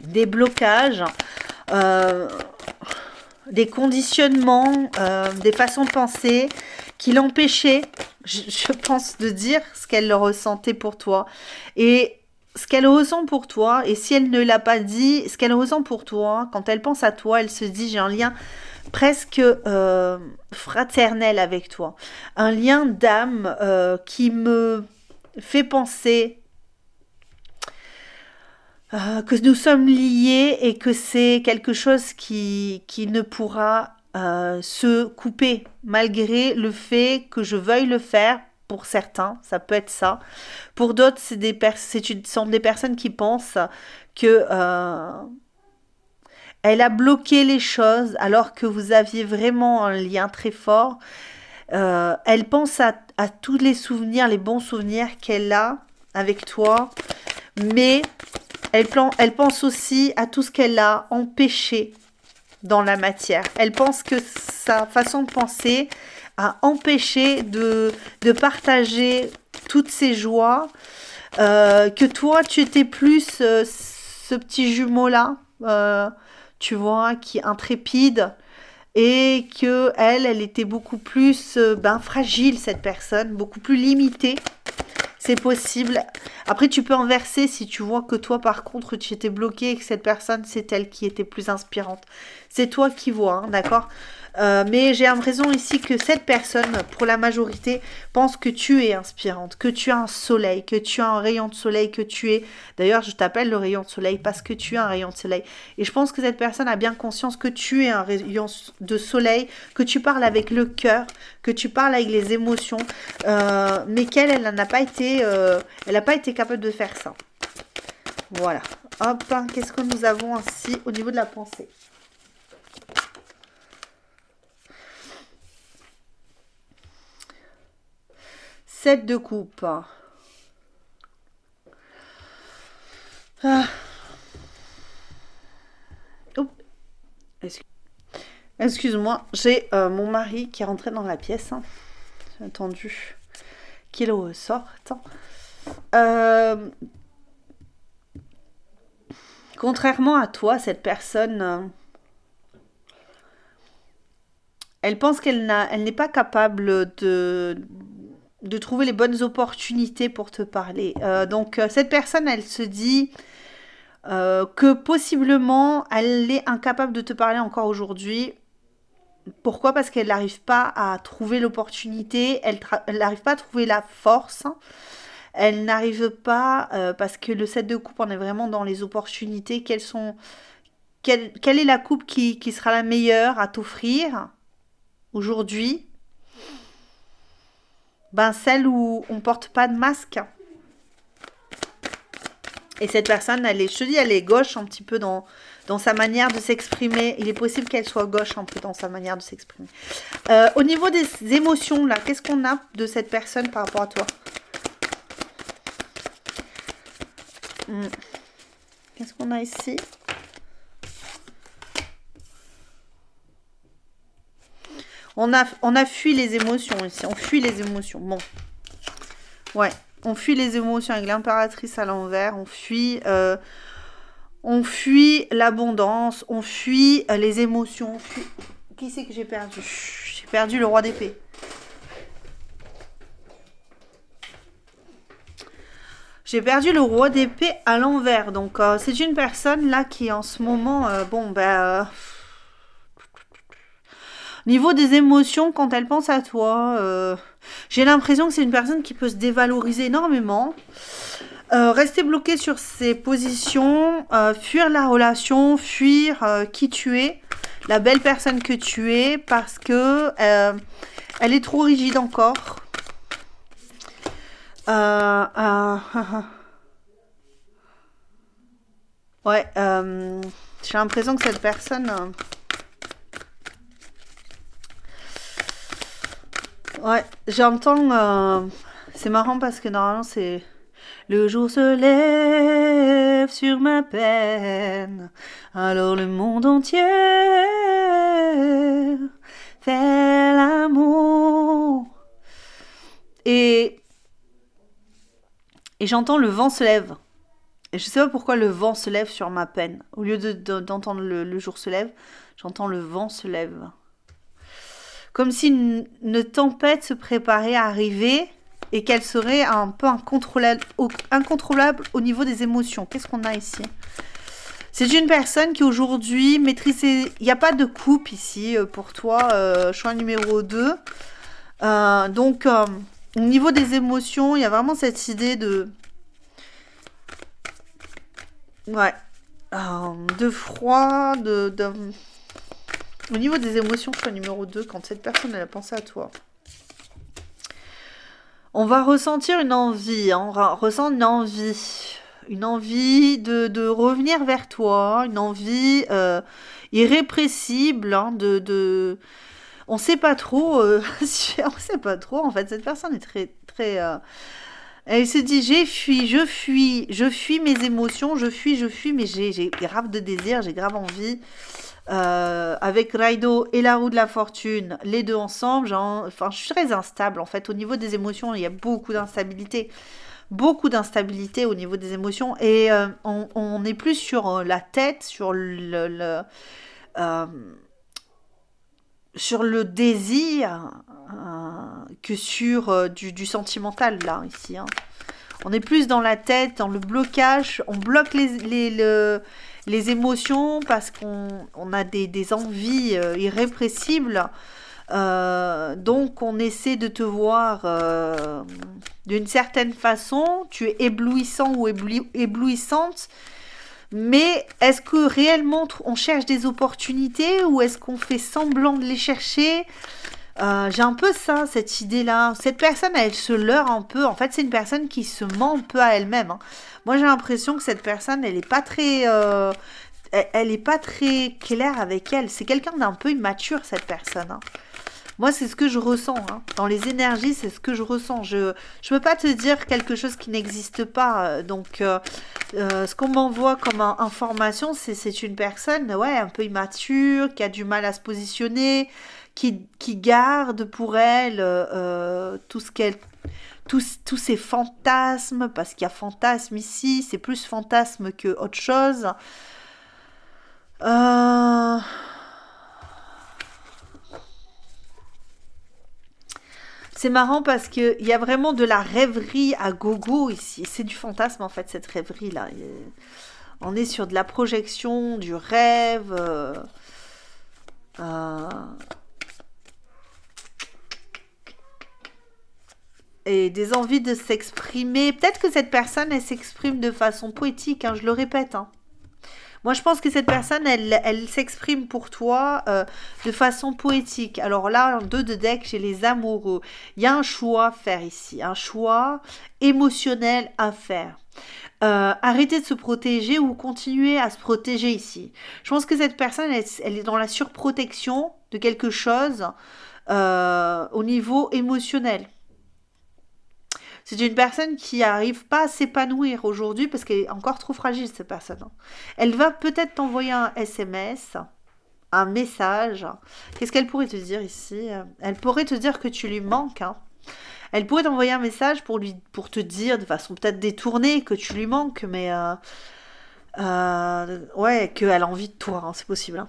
des blocages, des conditionnements, des façons de penser qui l'empêchaient, je pense, de dire ce qu'elle ressentait pour toi. Et ce qu'elle ressent pour toi, et si elle ne l'a pas dit, ce qu'elle ressent pour toi, quand elle pense à toi, elle se dit, j'ai un lien presque fraternel avec toi. Un lien d'âme qui me fait penser que nous sommes liés et que c'est quelque chose qui ne pourra se couper malgré le fait que je veuille le faire. Pour certains, ça peut être ça. Pour d'autres, ce sont des personnes qui pensent que elle a bloqué les choses alors que vous aviez vraiment un lien très fort. Elle pense à tous les souvenirs, les bons souvenirs qu'elle a avec toi, mais elle pense aussi à tout ce qu'elle a empêché dans la matière. Elle pense que sa façon de penser a empêché de partager toutes ses joies, que toi, tu étais plus ce petit jumeau-là, tu vois, qui est intrépide, et que elle était beaucoup plus fragile, cette personne, beaucoup plus limitée. C'est possible. Après, tu peux inverser si tu vois que toi, par contre, tu étais bloqué et que cette personne, c'est elle qui était plus inspirante. C'est toi qui vois, hein, d'accord? Mais j'ai l'impression ici que cette personne, pour la majorité, pense que tu es inspirante, que tu as un soleil, que tu as un rayon de soleil, que tu es... D'ailleurs, je t'appelle le rayon de soleil parce que tu as un rayon de soleil. Et je pense que cette personne a bien conscience que tu es un rayon de soleil, que tu parles avec le cœur, que tu parles avec les émotions, mais qu'elle n'a pas été... elle n'a pas été capable de faire ça. Voilà. Hop, qu'est-ce que nous avons ainsi au niveau de la pensée? Sept de coupe. Ah. Excuse-moi, j'ai mon mari qui est rentré dans la pièce. J'ai attendu qu'il ressorte. Contrairement à toi, cette personne, elle pense qu'elle n'est pas capable de trouver les bonnes opportunités pour te parler. Donc, cette personne, elle se dit que possiblement, elle est incapable de te parler encore aujourd'hui. Pourquoi? Parce qu'elle n'arrive pas à trouver l'opportunité, elle n'arrive pas à trouver la force. Elle n'arrive pas, parce que le 7 de coupe, on est vraiment dans les opportunités. Quelle est la coupe qui sera la meilleure à t'offrir aujourd'hui? Ben, celle où on porte pas de masque. Et cette personne, je te dis, elle est gauche un petit peu dans sa manière de s'exprimer. Il est possible qu'elle soit gauche un peu dans sa manière de s'exprimer. Au niveau des émotions, là, qu'est-ce qu'on a de cette personne par rapport à toi? Qu'est-ce qu'on a ici? On a fui les émotions ici. On fuit les émotions. Bon. Ouais. On fuit les émotions avec l'impératrice à l'envers. On fuit l'abondance. On fuit les émotions. Qui c'est que j'ai perdu? J'ai perdu le roi d'épée. J'ai perdu le roi d'épée à l'envers. Donc, c'est une personne là qui en ce moment... niveau des émotions, quand elle pense à toi, j'ai l'impression que c'est une personne qui peut se dévaloriser énormément. Rester bloqué sur ses positions, fuir la relation, fuir qui tu es, la belle personne que tu es, parce que elle est trop rigide encore. Ouais, j'ai l'impression que cette personne... ouais, j'entends... c'est marrant parce que normalement c'est... Le jour se lève sur ma peine, alors le monde entier fait l'amour. Et j'entends le vent se lève. Et je sais pas pourquoi le vent se lève sur ma peine. Au lieu d'entendre le jour se lève, j'entends le vent se lève. Comme si une tempête se préparait à arriver et qu'elle serait un peu incontrôlable au niveau des émotions. Qu'est-ce qu'on a ici? C'est une personne qui aujourd'hui maîtrise... Il n'y a pas de coupe ici pour toi, choix numéro 2. Donc, au niveau des émotions, il y a vraiment cette idée de... ouais. De froid, au niveau des émotions, choix numéro 2, quand cette personne elle a pensé à toi. On va ressentir une envie, hein, on ressent une envie de revenir vers toi, une envie irrépressible, hein, on sait pas trop, on sait pas trop, en fait, cette personne est très, très... elle se dit, je fuis mes émotions, je fuis, mais j'ai grave de désir, j'ai grave envie. Avec Raido et la roue de la fortune, les deux ensemble, je suis très instable en fait. Au niveau des émotions, il y a beaucoup d'instabilité au niveau des émotions, et on est plus sur la tête, sur le désir que sur du sentimental là ici. Hein. On est plus dans la tête, dans le blocage, on bloque les émotions parce qu'on a des envies irrépressibles. Donc on essaie de te voir d'une certaine façon. Tu es éblouissant ou éblouissante. Mais est-ce que réellement on cherche des opportunités ou est-ce qu'on fait semblant de les chercher? J'ai un peu ça, cette idée-là. Cette personne, elle se leurre un peu. En fait, c'est une personne qui se ment un peu à elle-même. Hein. Moi, j'ai l'impression que cette personne, elle n'est pas très... elle est pas très claire avec elle. C'est quelqu'un d'un peu immature, cette personne. Hein. Moi, c'est ce que je ressens. Hein. Dans les énergies, c'est ce que je ressens. Je ne peux pas te dire quelque chose qui n'existe pas. Donc, ce qu'on m'envoie comme information, c'est une personne un peu immature, qui a du mal à se positionner, qui garde pour elle tout ce qu'elle... Tous ces fantasmes, parce qu'il y a fantasme ici, c'est plus fantasme que autre chose. Euh, C'est marrant parce qu'il y a vraiment de la rêverie à gogo ici. C'est du fantasme en fait, cette rêverie-là. On est sur de la projection, du rêve. Euh, et des envies de s'exprimer. Peut-être que cette personne, elle s'exprime de façon poétique, hein, je le répète. Hein. Moi, je pense que cette personne, elle s'exprime pour toi de façon poétique. Alors là, en 2 de deck, j'ai les amoureux. Il y a un choix à faire ici, un choix émotionnel à faire. Arrêter de se protéger ou continuer à se protéger ici. Je pense que cette personne, elle est dans la surprotection de quelque chose au niveau émotionnel. C'est une personne qui n'arrive pas à s'épanouir aujourd'hui parce qu'elle est encore trop fragile, cette personne. Elle va peut-être t'envoyer un SMS, un message. Qu'est-ce qu'elle pourrait te dire ici? Elle pourrait te dire que tu lui manques. Hein. Elle pourrait t'envoyer un message pour te dire, de façon peut-être détournée, que tu lui manques, mais ouais, qu'elle a envie de toi. Hein, c'est possible.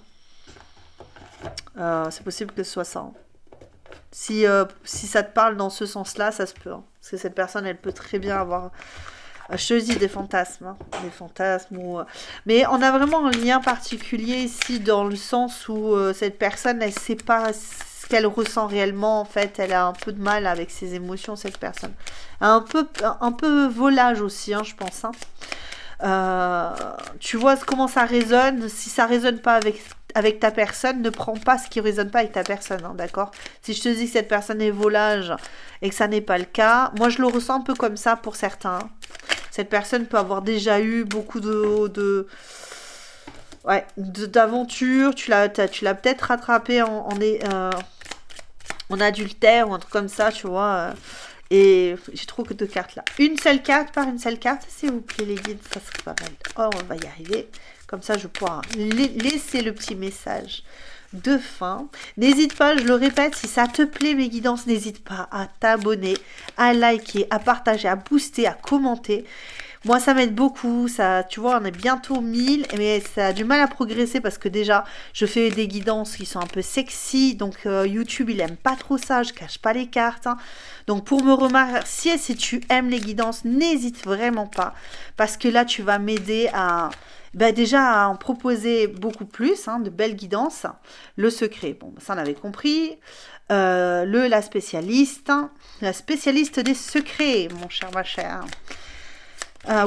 Hein. C'est possible que ce soit ça. Hein. Si ça te parle dans ce sens-là, ça se peut. Hein. Parce que cette personne, elle peut très bien avoir, je te dis, des fantasmes. Hein. Des fantasmes. Mais on a vraiment un lien particulier ici, dans le sens où cette personne, elle ne sait pas ce qu'elle ressent réellement. En fait, elle a un peu de mal avec ses émotions, cette personne. Un peu volage aussi, hein, je pense. Hein. Tu vois comment ça résonne. Si ça résonne pas avec ta personne, ne prends pas ce qui ne résonne pas avec ta personne, hein, d'accord? Si je te dis que cette personne est volage et que ça n'est pas le cas, moi je le ressens un peu comme ça pour certains. Cette personne peut avoir déjà eu beaucoup d'aventures, tu l'as peut-être rattrapé en adultère ou un truc comme ça, tu vois. Et j'ai trop que 2 cartes là. Une seule carte par une seule carte, s'il vous plaît les guides, ça serait pas mal. Oh, on va y arriver. Comme ça, je pourrai laisser le petit message de fin. N'hésite pas, je le répète, si ça te plaît mes guidances, n'hésite pas à t'abonner, à liker, à partager, à booster, à commenter. Moi, ça m'aide beaucoup. Ça, tu vois, on est bientôt 1000, mais ça a du mal à progresser parce que déjà, je fais des guidances qui sont un peu sexy. Donc, YouTube, il aime pas trop ça. Je cache pas les cartes. Hein. Donc, pour me remercier, si tu aimes les guidances, n'hésite vraiment pas. Parce que là, tu vas m'aider à... déjà à en proposer beaucoup plus, hein, de belles guidances. Le secret, bon, ça on avait compris. La spécialiste des secrets, mon cher, ma chère.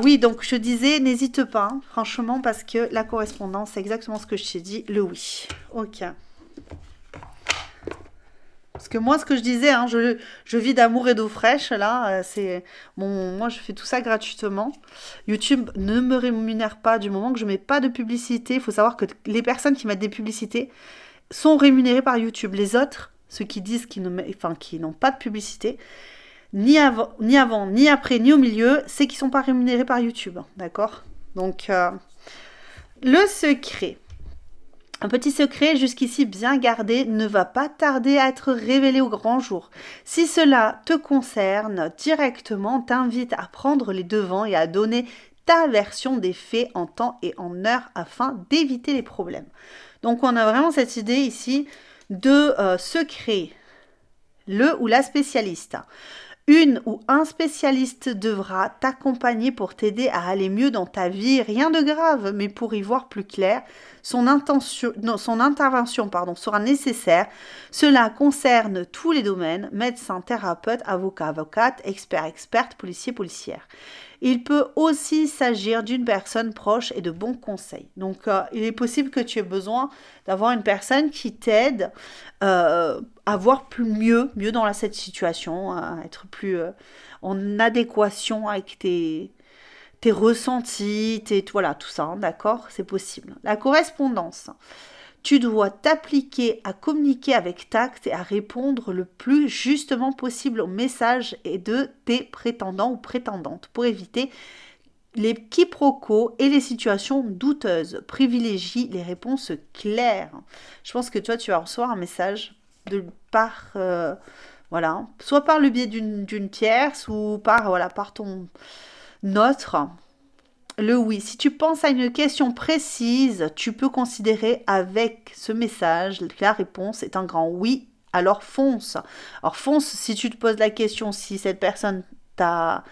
Oui, donc je disais, n'hésite pas, hein, franchement, parce que la correspondance, c'est exactement ce que je t'ai dit, le oui. Ok. Parce que moi, ce que je disais, hein, je vis d'amour et d'eau fraîche, là, moi, je fais tout ça gratuitement. YouTube ne me rémunère pas du moment que je mets pas de publicité. Il faut savoir que les personnes qui mettent des publicités sont rémunérées par YouTube. Les autres, ceux qui disent qu'ils n'ont pas de publicité, ni avant, ni après, ni au milieu, c'est qu'ils ne sont pas rémunérés par YouTube, d'accord? Donc, le secret. Un petit secret jusqu'ici bien gardé ne va pas tarder à être révélé au grand jour. Si cela te concerne directement, t'invite à prendre les devants et à donner ta version des faits en temps et en heure afin d'éviter les problèmes. Donc on a vraiment cette idée ici de secret, le ou la spécialiste. Une ou un spécialiste devra t'accompagner pour t'aider à aller mieux dans ta vie. Rien de grave, mais pour y voir plus clair, son intervention sera nécessaire. Cela concerne tous les domaines, médecin, thérapeute, avocat, avocate, expert, experte, policier, policière. Il peut aussi s'agir d'une personne proche et de bons conseils. Donc, il est possible que tu aies besoin d'avoir une personne qui t'aide à voir mieux dans cette situation, à être plus en adéquation avec tes ressentis, voilà, tout ça, hein, d'accord? C'est possible. La correspondance. Tu dois t'appliquer à communiquer avec tact et à répondre le plus justement possible aux messages et de tes prétendants ou prétendantes pour éviter les quiproquos et les situations douteuses. Privilégie les réponses claires. Je pense que toi, tu vas recevoir un message par, voilà, soit par le biais d'une tierce ou par, voilà, par ton autre. Le oui. Si tu penses à une question précise, tu peux considérer avec ce message que la réponse est un grand oui. Alors fonce. Alors fonce si tu te poses la question si cette personne t'a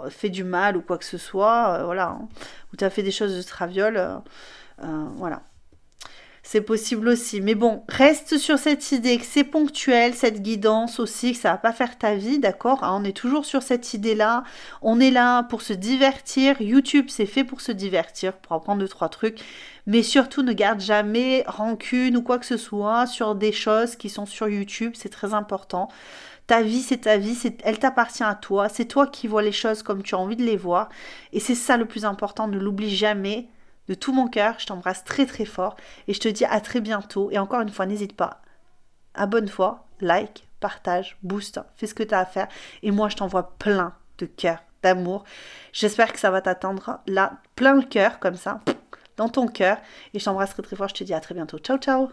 fait du mal ou quoi que ce soit, voilà, hein, ou t'as fait des choses de traviole, voilà. C'est possible aussi. Mais bon, reste sur cette idée que c'est ponctuel, cette guidance aussi, que ça va pas faire ta vie, d'accord, hein. On est toujours sur cette idée-là. On est là pour se divertir. YouTube, c'est fait pour se divertir, pour apprendre 2, 3 trucs. Mais surtout, ne garde jamais rancune ou quoi que ce soit sur des choses qui sont sur YouTube. C'est très important. Ta vie, c'est ta vie, elle t'appartient à toi. C'est toi qui vois les choses comme tu as envie de les voir. Et c'est ça le plus important. Ne l'oublie jamais. De tout mon cœur, je t'embrasse très très fort et je te dis à très bientôt. Et encore une fois, n'hésite pas, abonne-toi, like, partage, boost, fais ce que tu as à faire. Et moi, je t'envoie plein de cœur, d'amour. J'espère que ça va t'atteindre là, plein le cœur comme ça, dans ton cœur. Et je t'embrasse très très fort, je te dis à très bientôt. Ciao ciao.